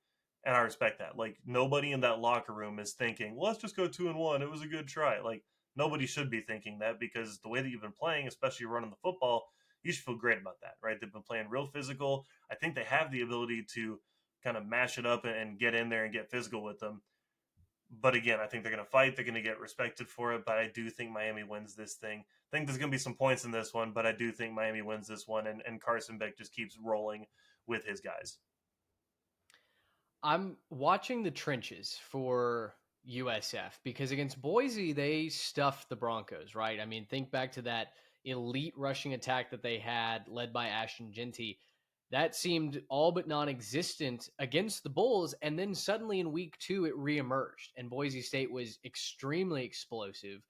And I respect that. Like, nobody in that locker room is thinking, well, let's just go 2-1. It was a good try. Like, nobody should be thinking that, because the way that you've been playing, especially running the football, you should feel great about that, right? They've been playing real physical. I think they have the ability to kind of mash it up and get in there and get physical with them. But again, I think they're going to fight. They're going to get respected for it. But I do think Miami wins this thing. I think there's going to be some points in this one, but I do think Miami wins this one. And Carson Beck just keeps rolling with his guys. I'm watching the trenches for USF because against Boise, they stuffed the Broncos, right? I mean, think back to that elite rushing attack that they had led by Ashton Genty. That seemed all but non existent against the Bulls. And then suddenly in week 2, it reemerged. And Boise State was extremely explosive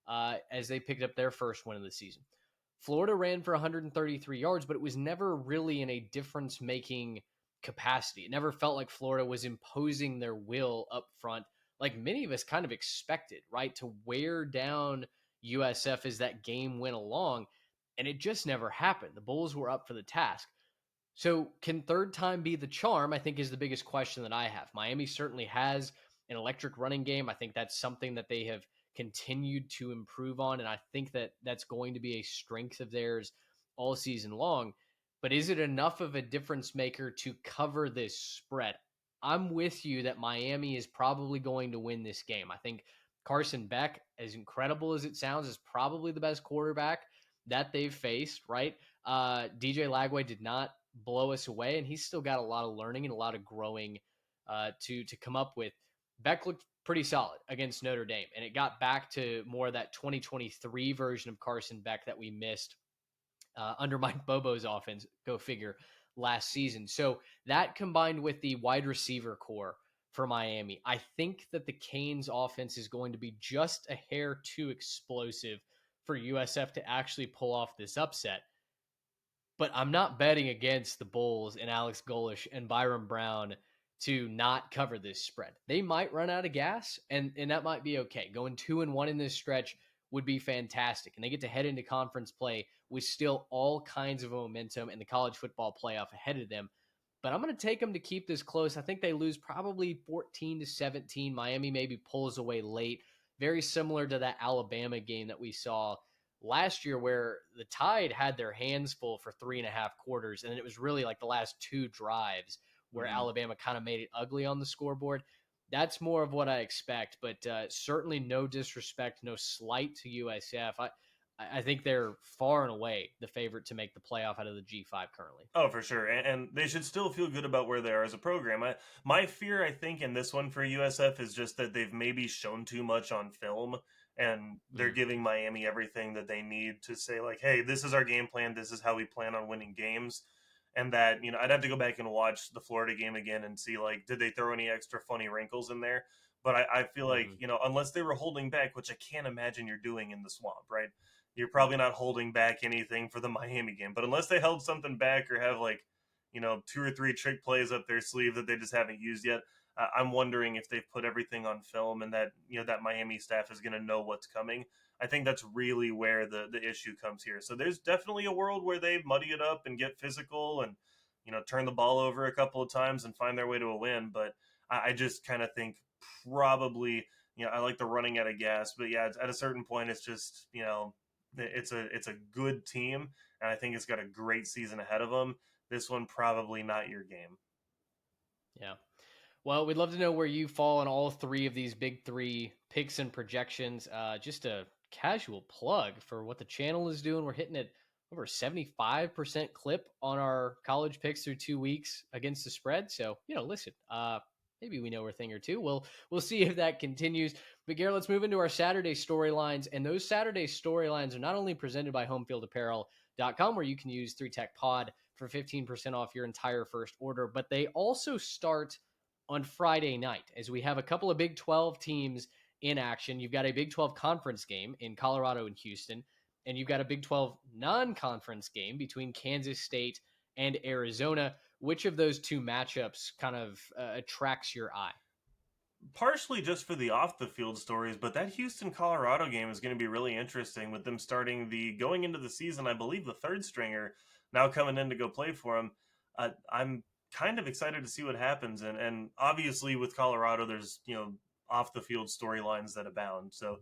as they picked up their first win of the season. Florida ran for 133 yards, but it was never really in a difference making capacity. It never felt like Florida was imposing their will up front, like many of us kind of expected, right? To wear down USF as that game went along. And it just never happened. The Bulls were up for the task. So, can third time be the charm? I think is the biggest question that I have. Miami certainly has an electric running game. I think that's something that they have continued to improve on. And I think that that's going to be a strength of theirs all season long. But is it enough of a difference maker to cover this spread? I'm with you that Miami is probably going to win this game. I think Carson Beck, as incredible as it sounds, is probably the best quarterback that they've faced, right? DJ Lagway did not blow us away, and he's still got a lot of learning and a lot of growing to come up with. Beck looked pretty solid against Notre Dame, and it got back to more of that 2023 version of Carson Beck that we missed under Mike Bobo's offense, go figure, last season. So that combined with the wide receiver core for Miami, I think that the Canes offense is going to be just a hair too explosive for USF to actually pull off this upset. But I'm not betting against the Bulls and Alex Golish and Byron Brown to not cover this spread. They might run out of gas, and that might be okay. Going 2-1 in this stretch would be fantastic. And they get to head into conference play with still all kinds of momentum and the college football playoff ahead of them. But I'm going to take them to keep this close. I think they lose probably 14-17. Miami maybe pulls away late. Very similar to that Alabama game that we saw last year, where the Tide had their hands full for 3.5 quarters. And it was really like the last 2 drives where Alabama kind of made it ugly on the scoreboard. That's more of what I expect, but certainly no disrespect, no slight to USF. I think they're far and away the favorite to make the playoff out of the G5 currently. Oh, for sure. And they should still feel good about where they are as a program. My fear, I think, in this one for USF is just that they've maybe shown too much on film, and they're giving Miami everything that they need to say, like, hey, this is our game plan. This is how we plan on winning games. And that, I'd have to go back and watch the Florida game again and see, like, did they throw any extra funny wrinkles in there? But I feel like, unless they were holding back, which I can't imagine you're doing in the swamp, right? You're probably not holding back anything for the Miami game. But unless they held something back or have, like, 2 or 3 trick plays up their sleeve that they just haven't used yet, I'm wondering if they've put everything on film and that, that Miami staff is going to know what's coming. I think that's really where the issue comes here. So there's definitely a world where they muddy it up and get physical and, turn the ball over a couple of times and find their way to a win. But I just kind of think probably, I like the running out of gas. But yeah, at a certain point, it's just, it's a good team. And I think it's got a great season ahead of them. This one, probably not your game. Yeah. Well, we'd love to know where you fall on all 3 of these big 3 picks and projections. Just a casual plug for what the channel is doing. We're hitting it over 75% clip on our college picks through 2 weeks against the spread. So, listen, maybe we know a thing or two. We'll see if that continues. But Garrett, let's move into our Saturday storylines. And those Saturday storylines are not only presented by homefieldapparel.com, where you can use 3TechPod for 15% off your entire first order, but they also start on Friday night, as we have a couple of Big 12 teams in action. You've got a Big 12 conference game in Colorado and Houston, and you've got a Big 12 non-conference game between Kansas State and Arizona. Which of those 2 matchups kind of attracts your eye? partially just for the off the field stories, but that Houston Colorado game is going to be really interesting with them starting the going into the season. I believe the third stringer now coming in to go play for them. I'm kind of excited to see what happens, and obviously with Colorado, there's off the field storylines that abound. So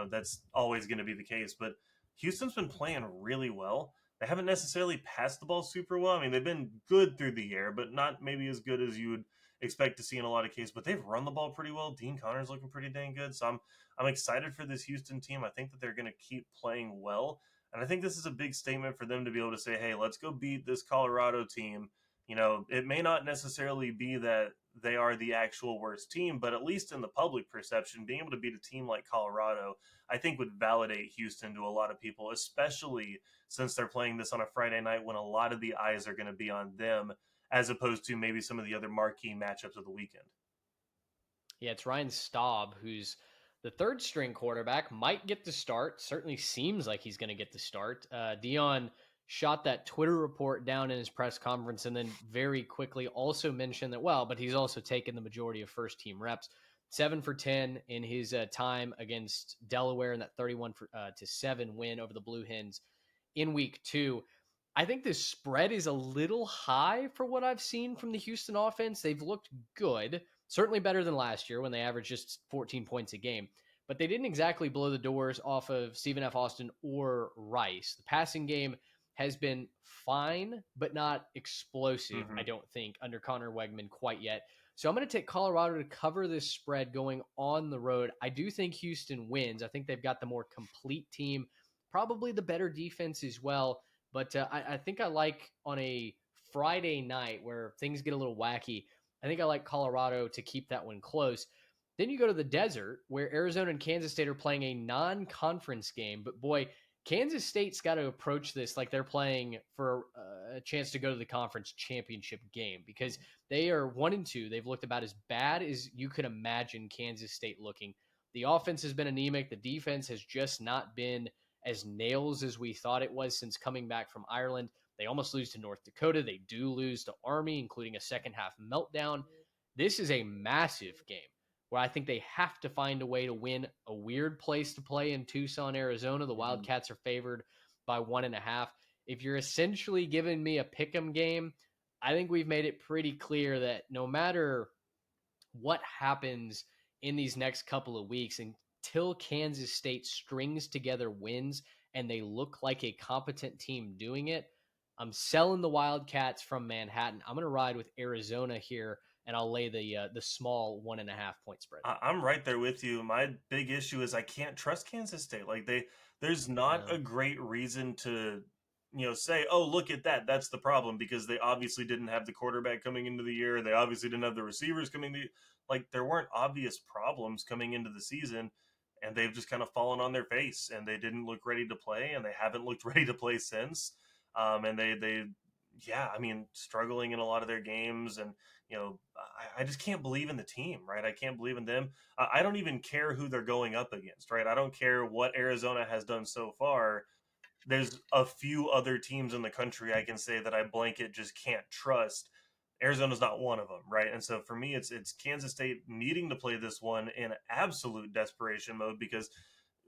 that's always going to be the case. But Houston's been playing really well. They haven't necessarily passed the ball super well. I mean, they've been good through the air, but not maybe as good as you would expect to see in a lot of cases. But they've run the ball pretty well. Dean Connor's looking pretty dang good. So I'm excited for this Houston team. I think that they're going to keep playing well, and I think this is a big statement for them to be able to say, "Hey, let's go beat this Colorado team." It may not necessarily be that they are the actual worst team, but at least in the public perception, being able to beat a team like Colorado, I think would validate Houston to a lot of people, especially since they're playing this on a Friday night when a lot of the eyes are going to be on them as opposed to maybe some of the other marquee matchups of the weekend. Yeah, it's Ryan Staub, who's the third string quarterback, might get the start. Certainly seems like he's going to get the start. Dion shot that Twitter report down in his press conference and then very quickly also mentioned that, well, but he's also taken the majority of first team reps. 7 for 10 in his time against Delaware in that 31-7 win over the Blue Hens in week 2. I think this spread is a little high for what I've seen from the Houston offense. They've looked good, certainly better than last year when they averaged just 14 points a game, but they didn't exactly blow the doors off of Stephen F. Austin or Rice. The passing game has been fine, but not explosive, I Mm-hmm. don't think, under Connor Wegman quite yet. So I'm going to take Colorado to cover this spread going on the road. I do think Houston wins. I think they've got the more complete team, probably the better defense as well. But I think I like on a Friday night where things get a little wacky. I think I like Colorado to keep that one close. Then you go to the desert where Arizona and Kansas State are playing a non-conference game. But boy, Kansas State's got to approach this like they're playing for a chance to go to the conference championship game because they are 1-2. They've looked about as bad as you could imagine Kansas State looking. The offense has been anemic. The defense has just not been as nails as we thought it was since coming back from Ireland. They almost lose to North Dakota. They do lose to Army, including a second half meltdown. This is a massive game where I think they have to find a way to win. A weird place to play in Tucson, Arizona. The Mm-hmm. Wildcats are favored by 1.5. If you're essentially giving me a pick 'em game, I think we've made it pretty clear that no matter what happens in these next couple of weeks until Kansas State strings together wins and they look like a competent team doing it. I'm selling the Wildcats from Manhattan. I'm going to ride with Arizona here, and I'll lay the small 1.5 point spread. I'm right there with you. My big issue is I can't trust Kansas State. Like there's not a No, great reason to, say, oh, look at that. That's the problem because they obviously didn't have the quarterback coming into the year. They obviously didn't have the receivers coming. Like there weren't obvious problems coming into the season, and they've just kind of fallen on their face, and they didn't look ready to play, and they haven't looked ready to play since. And yeah, I mean, struggling in a lot of their games, and I just can't believe in the team, right? I can't believe in them. I don't even care who they're going up against, right? I don't care what Arizona has done so far. There's a few other teams in the country I can say that I blanket just can't trust. Arizona's not one of them, right? And so for me, it's Kansas State needing to play this one in absolute desperation mode because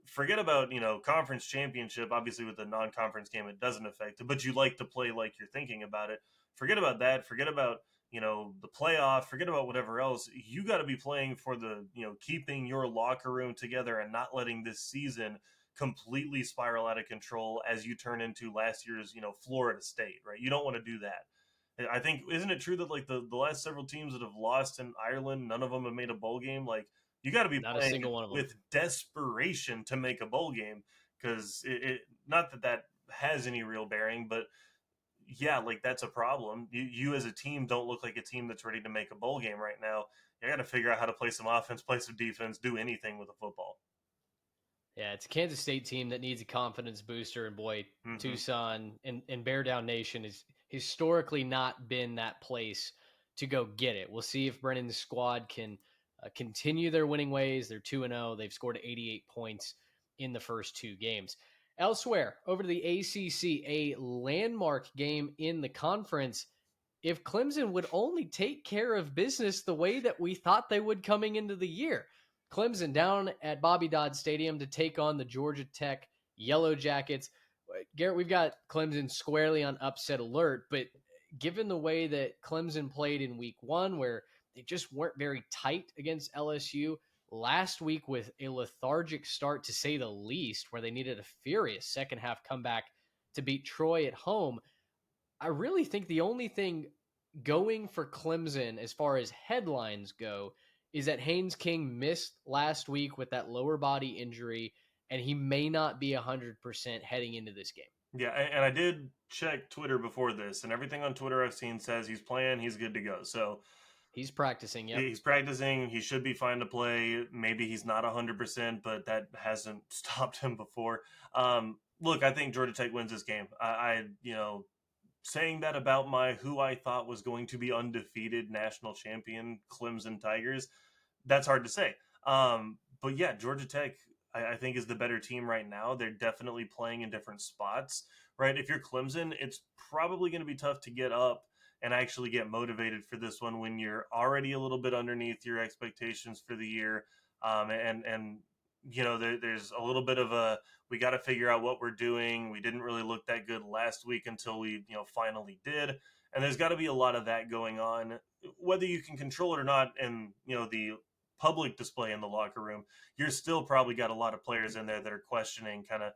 forget about conference championship. Obviously, with the non-conference game, it doesn't affect it, but you like to play like you're thinking about it. Forget about that. Forget about the playoff. Forget about whatever else. You got to be playing for the keeping your locker room together and not letting this season completely spiral out of control as you turn into last year's Florida State. Right? You don't want to do that. I think isn't it true that like the last several teams that have lost in Ireland, none of them have made a bowl game. Like you got to be not a playing single one of them. with desperation to make a bowl game because not that that has any real bearing, but yeah, like that's a problem. You as a team don't look like a team that's ready to make a bowl game right now. You got to figure out how to play some offense, play some defense, do anything with a football. Yeah, it's a Kansas State team that needs a confidence booster, and boy, Hmm. Tucson and Bear Down Nation has historically not been that place to go get it. We'll see if Brennan's squad can continue their winning ways. They're 2-0. They've scored 88 points in the first 2 games. Elsewhere, over to the ACC, a landmark game in the conference. if Clemson would only take care of business the way that we thought they would coming into the year. Clemson down at Bobby Dodd Stadium to take on the Georgia Tech Yellow Jackets. Garrett, we've got Clemson squarely on upset alert, but given the way that Clemson played in week one, where they just weren't very tight against LSU, last week with a lethargic start to say the least, where they needed a furious second half comeback to beat Troy at home, I really think the only thing going for Clemson as far as headlines go is that Haynes King missed last week with that lower body injury, and he may not be 100% heading into this game. Yeah, and I did check Twitter before this, and everything on Twitter I've seen says he's playing, he's good to go. So He's practicing, yep. he's practicing, he should be fine to play. Maybe he's not 100%, but that hasn't stopped him before. Look, I think Georgia Tech wins this game. Saying that about my who I thought was going to be undefeated national champion Clemson Tigers, that's hard to say. But yeah, Georgia Tech, I think, is the better team right now. They're definitely playing in different spots, right? If you're Clemson, it's probably going to be tough to get up and actually get motivated for this one when you're already a little bit underneath your expectations for the year. And there's a little bit of a, we got to figure out what we're doing. We didn't really look that good last week until we finally did. And there's got to be a lot of that going on, whether you can control it or not. And the public display in the locker room, you're still probably got a lot of players in there that are questioning kind of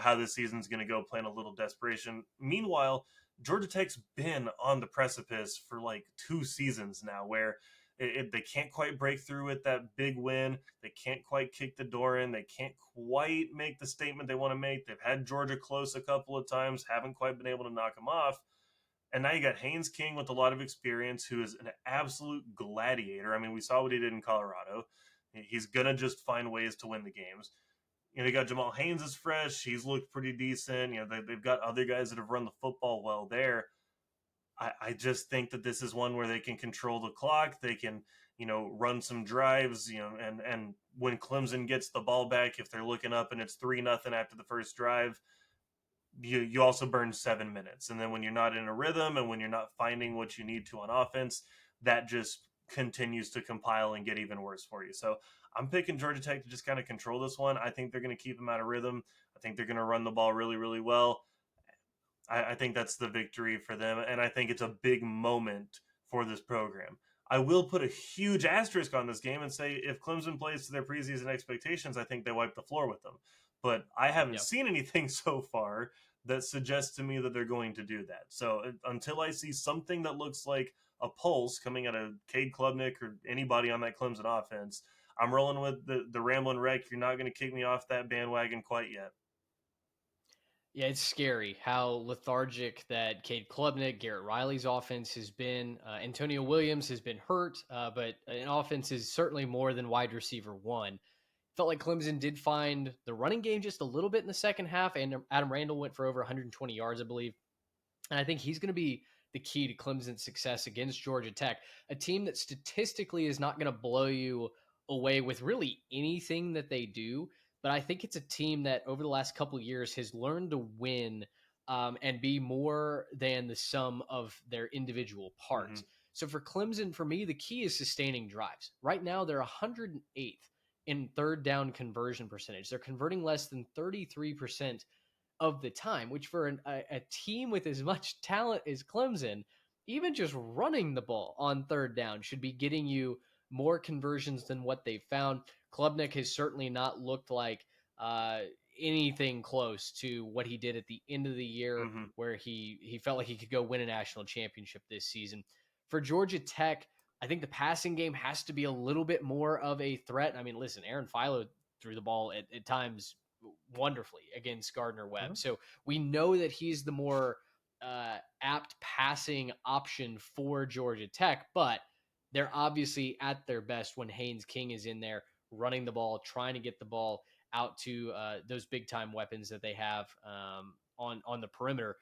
how this season's going to go, playing a little desperation. Meanwhile, Georgia Tech's been on the precipice for like 2 seasons now, where they can't quite break through with that big win. They can't quite kick the door in. They can't quite make the statement they want to make. They've had Georgia close a couple of times, haven't quite been able to knock them off. And now you got Haynes King with a lot of experience, who is an absolute gladiator. I mean, we saw what he did in Colorado. He's going to just find ways to win the games. They got Jamal Haynes is fresh. He's looked pretty decent. They've got other guys that have run the football well there. I just think that this is one where they can control the clock. They can, run some drives, and when Clemson gets the ball back, if they're looking up and it's 3-0 after the first drive, you also burn 7 minutes. And then when you're not in a rhythm and when you're not finding what you need to on offense, that just continues to compile and get even worse for you. So I'm picking Georgia Tech to just kind of control this one. I think they're going to keep them out of rhythm. I think they're going to run the ball really, really well. I think that's the victory for them, and I think it's a big moment for this program. I will put a huge asterisk on this game and say if Clemson plays to their preseason expectations, I think they wipe the floor with them. But I haven't seen anything so far that suggests to me that they're going to do that. So until I see something that looks like a pulse coming out of Cade Klubnik or anybody on that Clemson offense, I'm rolling with the Ramblin' Wreck. You're not going to kick me off that bandwagon quite yet. Yeah, it's scary how lethargic that Cade Klubnik, Garrett Riley's offense has been. Antonio Williams has been hurt, but an offense is certainly more than wide receiver one. Felt like Clemson did find the running game just a little bit in the second half, and Adam Randall went for over 120 yards, I believe. And I think he's going to be the key to Clemson's success against Georgia Tech, a team that statistically is not going to blow you away with really anything that they do. But I think it's a team that over the last couple of years has learned to win and be more than the sum of their individual parts. Mm-hmm. So for Clemson, for me, the key is sustaining drives. Right now, they're 108th in third down conversion percentage. They're converting less than 33% of the time, which for a team with as much talent as Clemson, even just running the ball on third down should be getting you more conversions than what they've found. Klubnik has certainly not looked like anything close to what he did at the end of the year, where he felt like he could go win a national championship this season. For Georgia Tech, I think the passing game has to be a little bit more of a threat. I mean, listen, Aaron Philo threw the ball at times wonderfully against Gardner Webb. Mm-hmm. So we know that he's the more apt passing option for Georgia Tech, but they're obviously at their best when Haynes King is in there running the ball, trying to get the ball out to those big time weapons that they have on the perimeter.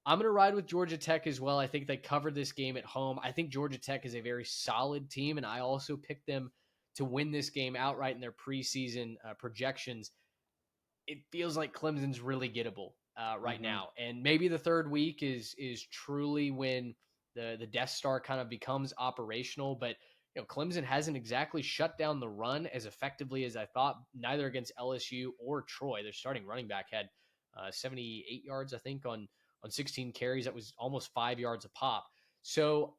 I'm going to ride with Georgia Tech as well. I think they covered this game at home. I think Georgia Tech is a very solid team, and I also picked them to win this game outright in their preseason projections. It feels like Clemson's really gettable right now, and maybe the third week is truly when the Death Star kind of becomes operational. But Clemson hasn't exactly shut down the run as effectively as I thought. Neither against LSU or Troy. Their starting running back had 78 yards, I think, on 16 carries. That was almost 5 yards a pop. So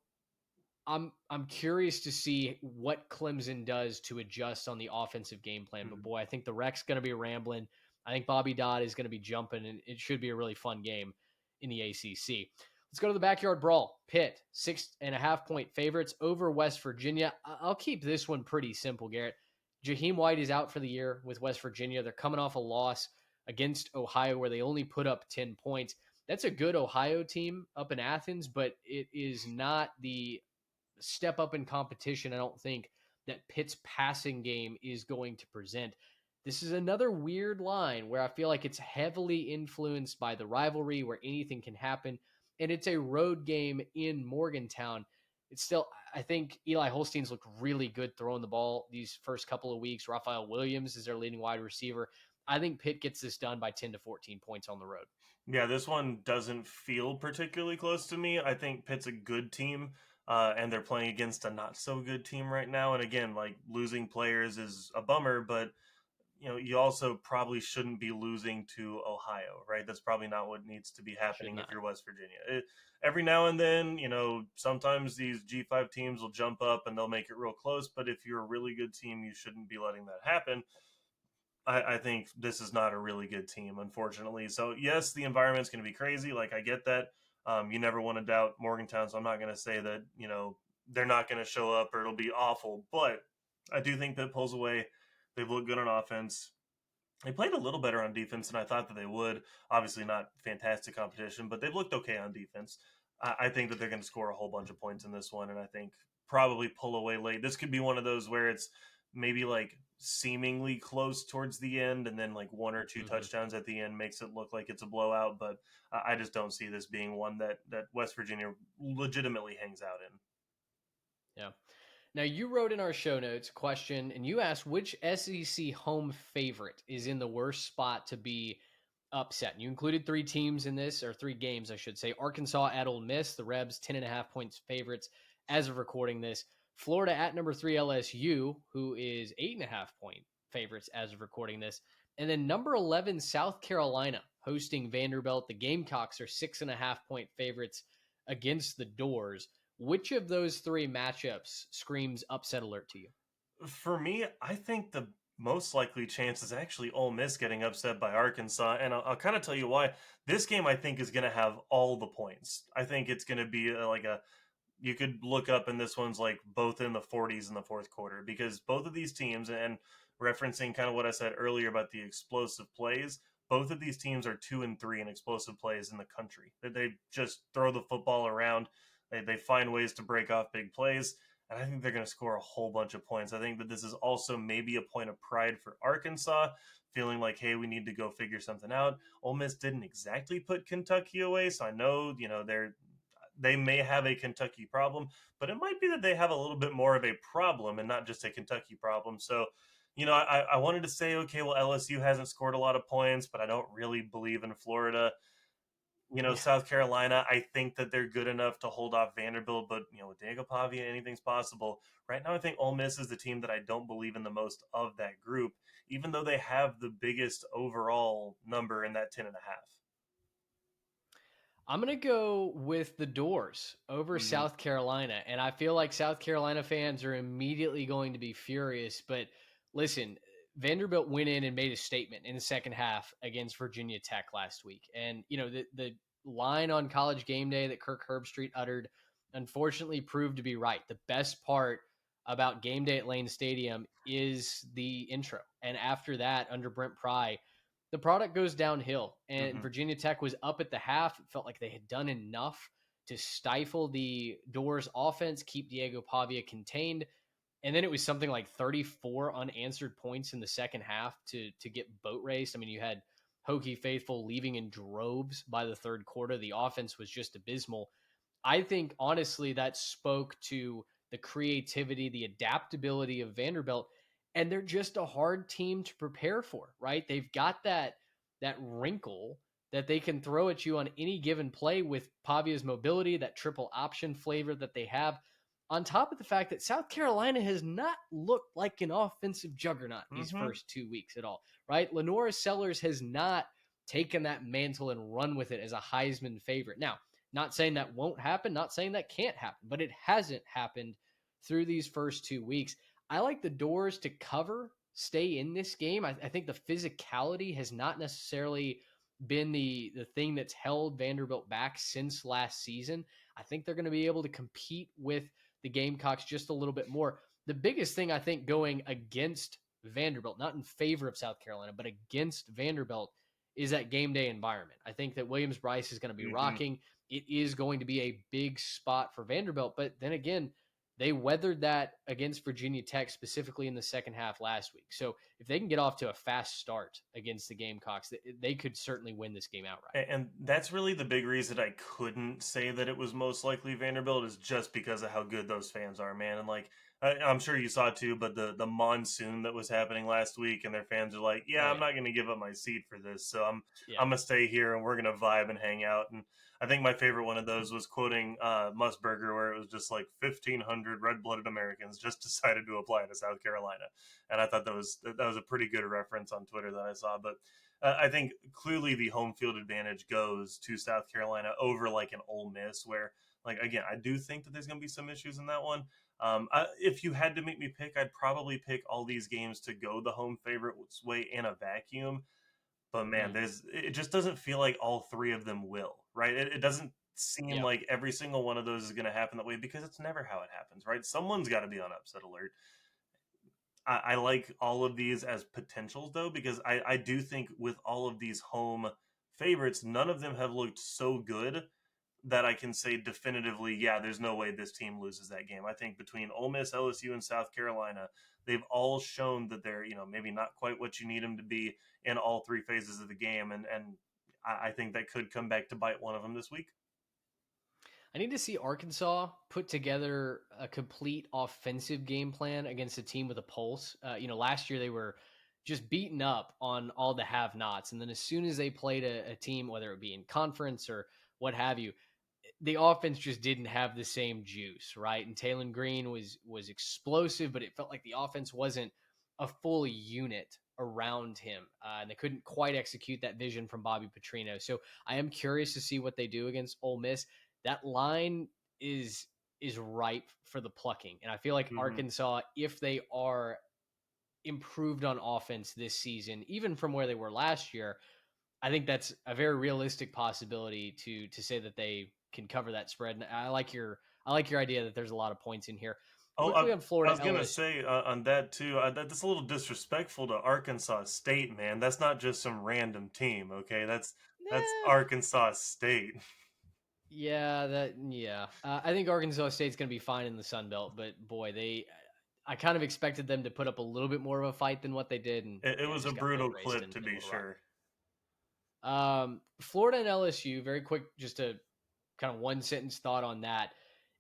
I'm curious to see what Clemson does to adjust on the offensive game plan. But boy, I think the Rec's going to be rambling. I think Bobby Dodd is going to be jumping, and it should be a really fun game in the ACC. Let's go to the backyard brawl. Pitt, 6.5-point favorites over West Virginia. I'll keep this one pretty simple, Garrett. Jaheim White is out for the year with West Virginia. They're coming off a loss against Ohio where they only put up 10 points. That's a good Ohio team up in Athens, but it is not the step up in competition, I don't think, that Pitt's passing game is going to present. This is another weird line where I feel like it's heavily influenced by the rivalry where anything can happen. And it's a road game in Morgantown. It's still, I think Eli Holstein's looked really good throwing the ball these first couple of weeks. Raphael Williams is their leading wide receiver. I think Pitt gets this done by 10 to 14 points on the road. Yeah, this one doesn't feel particularly close to me. I think Pitt's a good team, and they're playing against a not so good team right now. And again, like losing players is a bummer, but you also probably shouldn't be losing to Ohio, right? That's probably not what needs to be happening if you're West Virginia. Every now and then, sometimes these G5 teams will jump up and they'll make it real close. But if you're a really good team, you shouldn't be letting that happen. I think this is not a really good team, unfortunately. So, yes, the environment's going to be crazy. Like, I get that. You never want to doubt Morgantown, so I'm not going to say that, they're not going to show up or it'll be awful. But I do think that pulls away. They've looked good on offense. They played a little better on defense than I thought that they would. Obviously, not fantastic competition, but they've looked okay on defense. I think that they're going to score a whole bunch of points in this one, and I think probably pull away late. This could be one of those where it's maybe like seemingly close towards the end, and then like one or two touchdowns at the end makes it look like it's a blowout. But I just don't see this being one that West Virginia legitimately hangs out in. Yeah. Now, you wrote in our show notes a question, and you asked which SEC home favorite is in the worst spot to be upset. And you included three teams in this, or three games, I should say. Arkansas at Ole Miss, the Rebs, 10.5 points favorites as of recording this. Florida at number 3, LSU, who is 8.5-point favorites as of recording this. And then number 11, South Carolina, hosting Vanderbilt. The Gamecocks are 6.5-point favorites against the Doors. Which of those three matchups screams upset alert to you? For me, I think the most likely chance is actually Ole Miss getting upset by Arkansas, and I'll kind of tell you why. This game, I think, is going to have all the points. I think it's going to be you could look up, and this one's like both in the 40s in the fourth quarter, because both of these teams, and referencing kind of what I said earlier about the explosive plays, both of these teams are 2 and 3 in explosive plays in the country. They just throw the football around. They find ways to break off big plays, and I think they're going to score a whole bunch of points. I think that this is also maybe a point of pride for Arkansas, feeling like, hey, we need to go figure something out. Ole Miss didn't exactly put Kentucky away, so I know, they may have a Kentucky problem, but it might be that they have a little bit more of a problem and not just a Kentucky problem. So, I wanted to say, okay, well, LSU hasn't scored a lot of points, but I don't really believe in Florida. South Carolina, I think that they're good enough to hold off Vanderbilt, but, with Diego Pavia, anything's possible. Right now, I think Ole Miss is the team that I don't believe in the most of that group, even though they have the biggest overall number in that 10.5. I'm going to go with the Doors over South Carolina. And I feel like South Carolina fans are immediately going to be furious. But listen, Vanderbilt went in and made a statement in the second half against Virginia Tech last week. And, the line on College Game Day that Kirk Herbstreit uttered unfortunately proved to be right. The best part about Game Day at Lane Stadium is the intro. And after that, under Brent Pry, the product goes downhill. And Virginia Tech was up at the half. It felt like they had done enough to stifle the Doors offense, keep Diego Pavia contained. And then it was something like 34 unanswered points in the second half to get boat raced. I mean, you had Hokie faithful leaving in droves by the third quarter. The offense was just abysmal. I think, honestly, that spoke to the creativity, the adaptability of Vanderbilt, and they're just a hard team to prepare for, right? They've got that wrinkle that they can throw at you on any given play with Pavia's mobility, that triple option flavor that they have, on top of the fact that South Carolina has not looked like an offensive juggernaut these Mm-hmm. first 2 weeks at all, right? Lenora Sellers has not taken that mantle and run with it as a Heisman favorite. Now, not saying that won't happen, not saying that can't happen, but it hasn't happened through these first 2 weeks. I like the Doors to cover, stay in this game. I think the physicality has not necessarily been the thing that's held Vanderbilt back since last season. I think they're going to be able to compete with the Gamecocks just a little bit more. The biggest thing I think going against Vanderbilt, not in favor of South Carolina, but against Vanderbilt, is that game day environment. I think that Williams-Brice is going to be Mm-hmm. rocking. It is going to be a big spot for Vanderbilt, but then again, they weathered that against Virginia Tech, specifically in the second half last week. So if they can get off to a fast start against the Gamecocks, they could certainly win this game outright. And that's really the big reason I couldn't say that it was most likely Vanderbilt, is just because of how good those fans are, man. And like, I'm sure you saw too, but the monsoon that was happening last week, and their fans are like, "Yeah, Oh I'm yeah, not going to give up my seat for this, so yeah. I'm gonna stay here, and we're gonna vibe and hang out." And I think my favorite one of those was quoting Musburger, where it was just like 1,500 red-blooded Americans just decided to apply to South Carolina, and I thought that was a pretty good reference on Twitter that I saw, but. I think clearly the home field advantage goes to South Carolina over like an Ole Miss, where like again I do think that there's going to be some issues in that one. If you had to make me pick, I'd probably pick all these games to go the home favorite's way in a vacuum. But man, Mm, it just doesn't feel like all three of them will, right? It doesn't seem yeah. like every single one of those is going to happen that way because it's never how it happens, right? Someone's got to be on upset alert. I like all of these as potentials though, because I do think with all of these home favorites, none of them have looked so good that I can say definitively, yeah, there's no way this team loses that game. I think between Ole Miss, LSU, and South Carolina, they've all shown that they're, maybe not quite what you need them to be in all three phases of the game, and I think that could come back to bite one of them this week. I need to see Arkansas put together a complete offensive game plan against a team with a pulse. Last year they were just beaten up on all the have-nots, and then as soon as they played a team, whether it be in conference or what have you, the offense just didn't have the same juice, right? And Taylon Green was explosive, but it felt like the offense wasn't a full unit around him, and they couldn't quite execute that vision from Bobby Petrino. So I am curious to see what they do against Ole Miss. That line is ripe for the plucking, and I feel like Mm-hmm. Arkansas, if they are improved on offense this season, even from where they were last year, I think that's a very realistic possibility to say that they can cover that spread. And I like your idea that there's a lot of points in here. Oh, Quickly on I Florida was gonna LSU. say on that too. That's a little disrespectful to Arkansas State, man. That's not just some random team, okay? That's Eh, Arkansas State. I think Arkansas State's going to be fine in the Sun Belt, but boy, I kind of expected them to put up a little bit more of a fight than what they did, and It yeah, was a just got boat brutal raced clip in, to in be Little Rock. sure. Florida and LSU, very quick, just a kind of one sentence thought on that.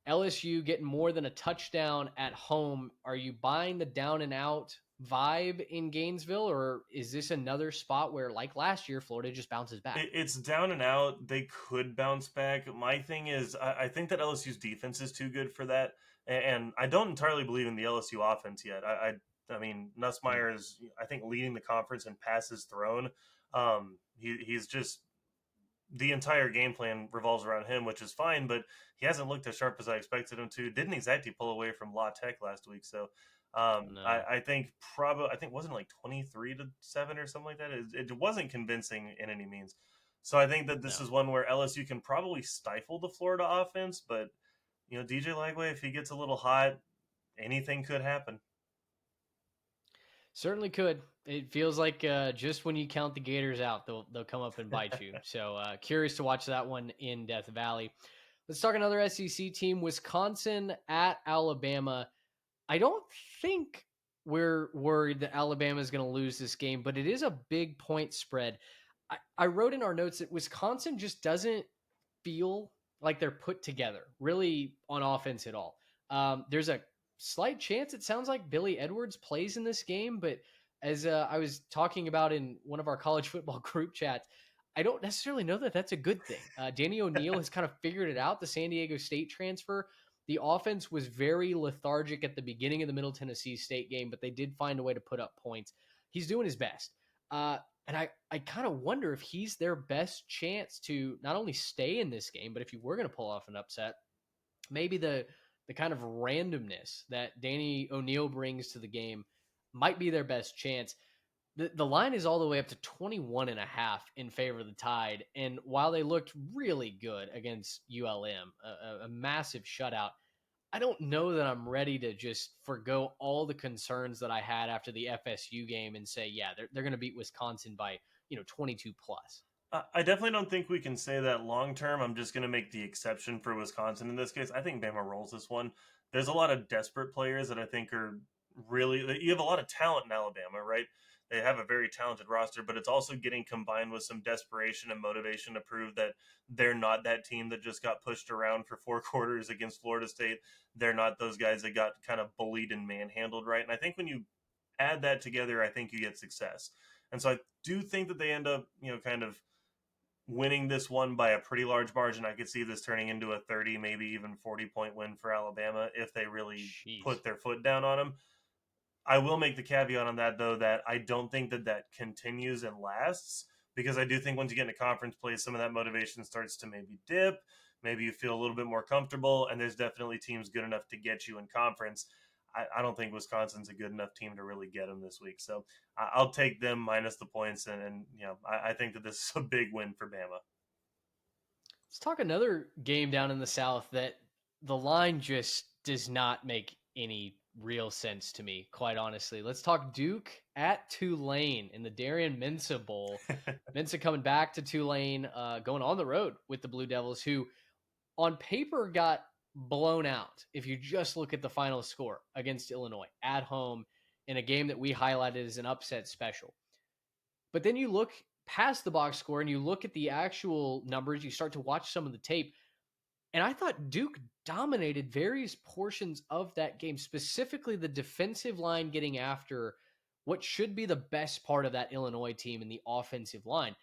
LSU getting more than a touchdown at home. Are you buying the down and out vibe in Gainesville, or is this another spot where, like last year, Florida just bounces back? It's down and out. They could bounce back. My thing is, I think that LSU's defense is too good for that, and I don't entirely believe in the LSU offense yet. I mean, Mm, Nussmeier is, I think, leading the conference in passes thrown. He's just the entire game plan revolves around him, which is fine, but he hasn't looked as sharp as I expected him to. Didn't exactly pull away from La Tech last week, so no, I think I think wasn't it like 23-7 or something like that. It wasn't convincing in any means. So I think that this no. is one where LSU can probably stifle the Florida offense, but DJ Lagway, if he gets a little hot, anything could happen. Certainly could. It feels like just when you count the Gators out, they'll come up and bite you. So curious to watch that one in Death Valley. Let's talk another SEC team, Wisconsin at Alabama. I don't think we're worried that Alabama is going to lose this game, but it is a big point spread. I wrote in our notes that Wisconsin just doesn't feel like they're put together really on offense at all. There's a slight chance it sounds like Billy Edwards plays in this game, but as I was talking about in one of our college football group chats, I don't necessarily know that that's a good thing. Danny O'Neil has kind of figured it out. The San Diego State transfer, the offense was very lethargic at the beginning of the Middle Tennessee State game, but they did find a way to put up points. He's doing his best. And I kind of wonder if he's their best chance to not only stay in this game, but if you were going to pull off an upset, maybe the kind of randomness that Danny O'Neil brings to the game might be their best chance. The line is all the way up to 21.5 in favor of the Tide. And while they looked really good against ULM, a massive shutout, I don't know that I'm ready to just forgo all the concerns that I had after the FSU game and say, yeah, they're going to beat Wisconsin by, 22 plus. I definitely don't think we can say that long term. I'm just going to make the exception for Wisconsin in this case. I think Bama rolls this one. There's a lot of desperate players that I think are really. You have a lot of talent in Alabama, right? They have a very talented roster, but it's also getting combined with some desperation and motivation to prove that they're not that team that just got pushed around for 4 quarters against Florida State. They're not those guys that got kind of bullied and manhandled, right? And I think when you add that together, I think you get success. And so I do think that they end up, kind of winning this one by a pretty large margin. I could see this turning into a 30, maybe even 40-point win for Alabama if they really Jeez. put their foot down on them. I will make the caveat on that, though, that I don't think that continues and lasts, because I do think once you get into conference play, some of that motivation starts to maybe dip. Maybe you feel a little bit more comfortable, and there's definitely teams good enough to get you in conference. I don't think Wisconsin's a good enough team to really get them this week. So I'll take them minus the points, and I think that this is a big win for Bama. Let's talk another game down in the South that the line just does not make any real sense to me, quite honestly. Let's talk Duke at Tulane in the Darien Mensah Bowl. Mensah coming back to Tulane, going on the road with the Blue Devils, who on paper got blown out if you just look at the final score against Illinois at home in a game that we highlighted as an upset special. But then you look past the box score and you look at the actual numbers, you start to watch some of the tape, and I thought Duke dominated various portions of that game, specifically the defensive line getting after what should be the best part of that Illinois team in the offensive line.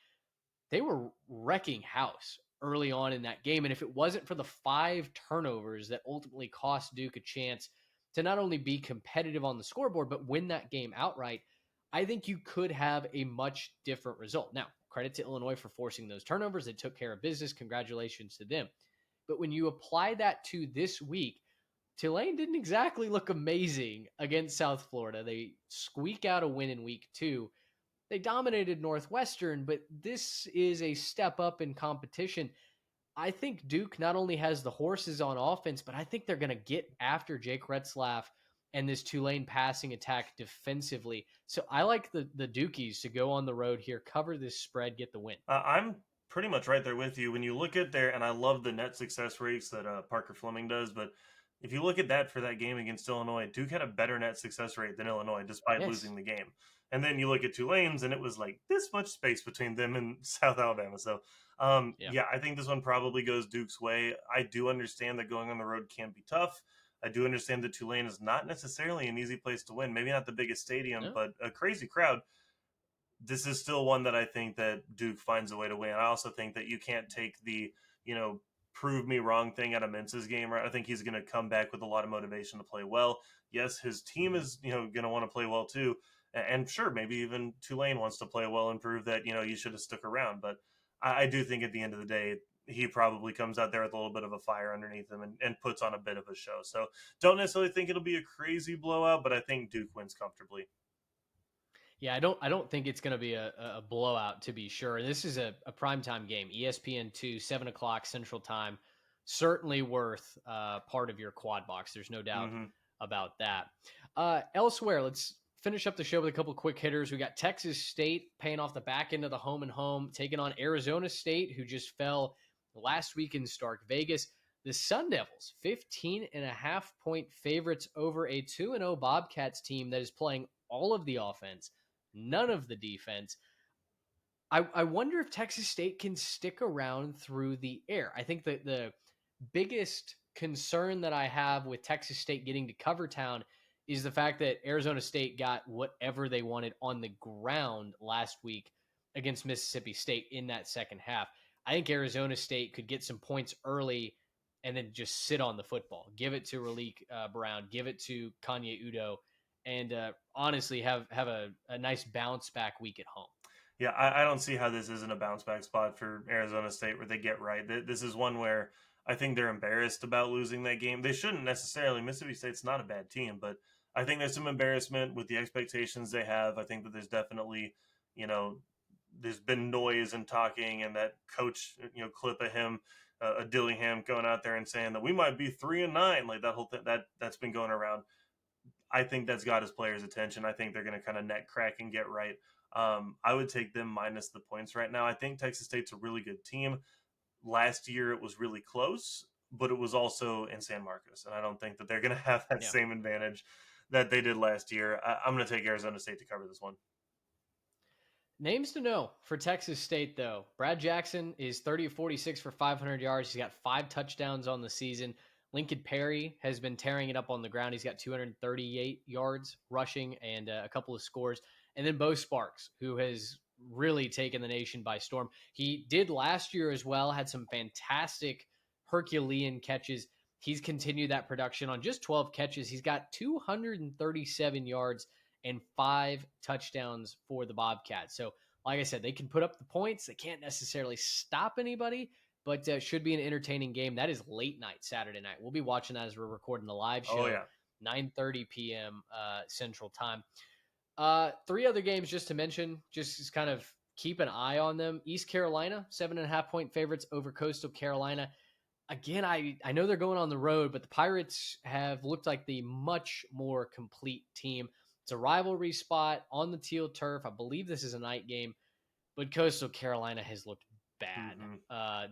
They were wrecking house early on in that game. And if it wasn't for the 5 turnovers that ultimately cost Duke a chance to not only be competitive on the scoreboard, but win that game outright, I think you could have a much different result. Now, credit to Illinois for forcing those turnovers. They took care of business. Congratulations to them. But when you apply that to this week, Tulane didn't exactly look amazing against South Florida. They squeak out a win in week 2. They dominated Northwestern, but this is a step up in competition. I think Duke not only has the horses on offense, but I think they're going to get after Jake Retzlaff and this Tulane passing attack defensively. So I like the Dukies to go on the road here, cover this spread, get the win. I'm pretty much right there with you. When you look at there, and I love the net success rates that Parker Fleming does, but if you look at that for that game against Illinois, Duke had a better net success rate than Illinois despite losing the game. And then you look at Tulane's, and it was like this much space between them and South Alabama. So, I think this one probably goes Duke's way. I do understand that going on the road can be tough. I do understand that Tulane is not necessarily an easy place to win. Maybe not the biggest stadium, but a crazy crowd. This is still one that I think that Duke finds a way to win. I also think that you can't take the, prove me wrong thing out of Mensah's game, right? I think he's going to come back with a lot of motivation to play well. Yes, his team is, going to want to play well too. And sure, maybe even Tulane wants to play well and prove that, you should have stuck around. But I do think at the end of the day, he probably comes out there with a little bit of a fire underneath him and puts on a bit of a show. So don't necessarily think it'll be a crazy blowout, but I think Duke wins comfortably. Yeah, I don't think it's going to be a blowout, to be sure. This is a primetime game, ESPN2, 7 o'clock Central Time. Certainly worth part of your quad box. There's no doubt about that. Elsewhere, let's finish up the show with a couple quick hitters. We got Texas State paying off the back end of the home and home, taking on Arizona State, who just fell last week in Stark Vegas. The Sun Devils, 15.5-point favorites over a 2-0 Bobcats team that is playing all of the offense, none of the defense. I wonder if Texas State can stick around through the air. I think that the biggest concern that I have with Texas State getting to Cover Town is the fact that Arizona State got whatever they wanted on the ground last week against Mississippi State in that second half. I think Arizona State could get some points early and then just sit on the football. Give it to Raleek Brown, give it to Kanye Udo, and honestly have a nice bounce back week at home. Yeah, I don't see how this isn't a bounce back spot for Arizona State where they get right. This is one where I think they're embarrassed about losing that game. They shouldn't necessarily. Mississippi State's not a bad team, but I think there's some embarrassment with the expectations they have. I think that there's definitely, you know, there's been noise and talking, and that coach, clip of him, Dillingham going out there and saying that we might be 3-9, like that whole thing that's been going around. I think that's got his players' attention. I think they're going to kind of net crack and get right. I would take them minus the points right now. I think Texas State's a really good team. Last year it was really close, but it was also in San Marcos, and I don't think that they're going to have that same advantage that they did last year. I'm going to take Arizona State to cover this one. Names to know for Texas State, though. Brad Jackson is 30 of 46 for 500 yards. He's got 5 touchdowns on the season. Lincoln Perry has been tearing it up on the ground. He's got 238 yards rushing and a couple of scores. And then Bo Sparks, who has really taken the nation by storm. He did last year as well, had some fantastic Herculean catches. He's continued that production on just 12 catches. He's got 237 yards and 5 touchdowns for the Bobcats. So, like I said, they can put up the points. They can't necessarily stop anybody, but should be an entertaining game. That is late night Saturday night. We'll be watching that as we're recording the live show. Oh, yeah. 9:30 p.m. Central Time. 3 other games just to mention, just kind of keep an eye on them. East Carolina, 7.5-point favorites over Coastal Carolina. Again, I know they're going on the road, but the Pirates have looked like the much more complete team. It's a rivalry spot on the teal turf. I believe this is a night game, but Coastal Carolina has looked bad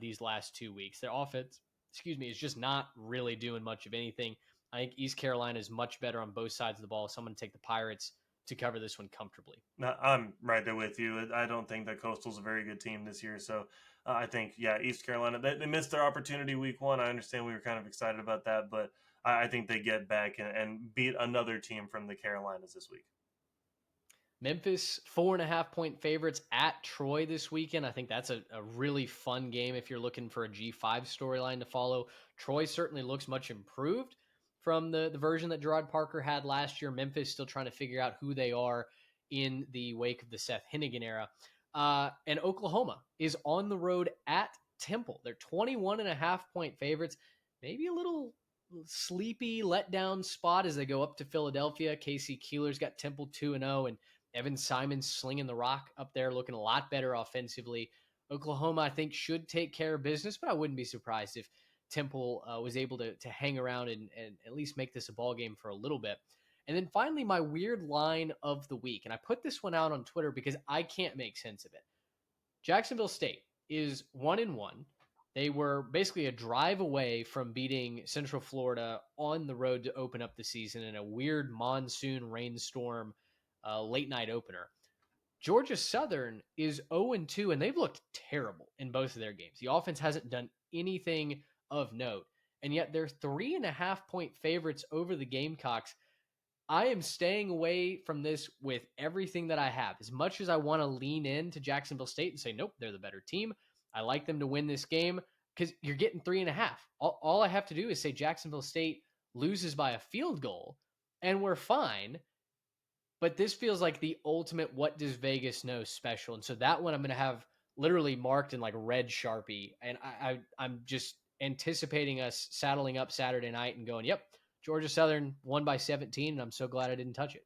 these last 2 weeks. Their offense, is just not really doing much of anything. I think East Carolina is much better on both sides of the ball, so I'm going to take the Pirates to cover this one comfortably. No, I'm right there with you. I don't think that Coastal's a very good team this year, so I think, East Carolina, they missed their opportunity week 1. I understand we were kind of excited about that, but I think they get back and beat another team from the Carolinas this week. Memphis, 4.5-point favorites at Troy this weekend. I think that's a really fun game if you're looking for a G5 storyline to follow. Troy certainly looks much improved from the version that Gerard Parker had last year. Memphis still trying to figure out who they are in the wake of the Seth Hennigan era. And Oklahoma is on the road at Temple. They're 21.5-point favorites. Maybe a little sleepy letdown spot as they go up to Philadelphia. Casey Keeler's got Temple 2-0, and Evan Simon's slinging the rock up there, looking a lot better offensively. Oklahoma, I think, should take care of business, but I wouldn't be surprised if Temple was able to hang around and at least make this a ball game for a little bit. And then finally, my weird line of the week. And I put this one out on Twitter because I can't make sense of it. Jacksonville State is 1-1. They were basically a drive away from beating Central Florida on the road to open up the season in a weird monsoon rainstorm late night opener. Georgia Southern is 0-2, and they've looked terrible in both of their games. The offense hasn't done anything of note, and yet they're 3.5-point favorites over the Gamecocks. I am staying away from this with everything that I have. As much as I want to lean into Jacksonville State and say, nope, they're the better team, I like them to win this game because you're getting 3.5. All I have to do is say Jacksonville State loses by a field goal, and we're fine. But this feels like the ultimate what does Vegas know special. And so that one I'm going to have literally marked in like red Sharpie. And I'm just anticipating us saddling up Saturday night and going, yep, Georgia Southern won by 17. And I'm so glad I didn't touch it.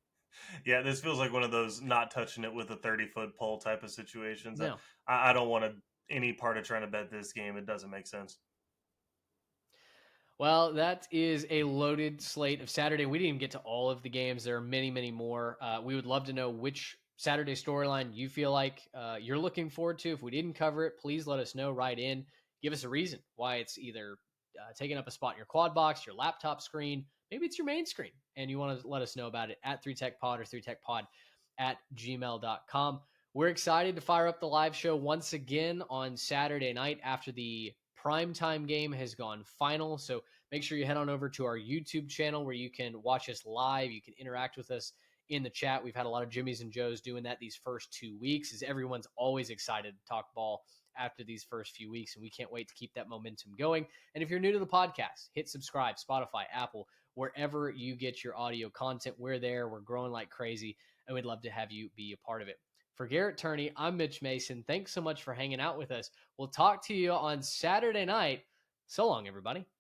Yeah, this feels like one of those not touching it with a 30-foot pole type of situations. No. I don't want any part of trying to bet this game. It doesn't make sense. Well, that is a loaded slate of Saturday. We didn't even get to all of the games. There are many, many more. We would love to know which Saturday storyline you feel like you're looking forward to. If we didn't cover it, please let us know. Write in. Give us a reason why it's either taking up a spot in your quad box, your laptop screen. Maybe it's your main screen, and you want to let us know about it at 3techpod or 3techpod@gmail.com. We're excited to fire up the live show once again on Saturday night after the primetime game has gone final. So make sure you head on over to our YouTube channel where you can watch us live. You can interact with us in the chat. We've had a lot of Jimmys and Joes doing that these first 2 weeks, as everyone's always excited to talk ball after these first few weeks, and we can't wait to keep that momentum going. And if you're new to the podcast, hit subscribe, Spotify, Apple, wherever you get your audio content. We're there. We're growing like crazy, and we'd love to have you be a part of it. For Garrett Turney, I'm Mitch Mason. Thanks so much for hanging out with us. We'll talk to you on Saturday night. So long, everybody.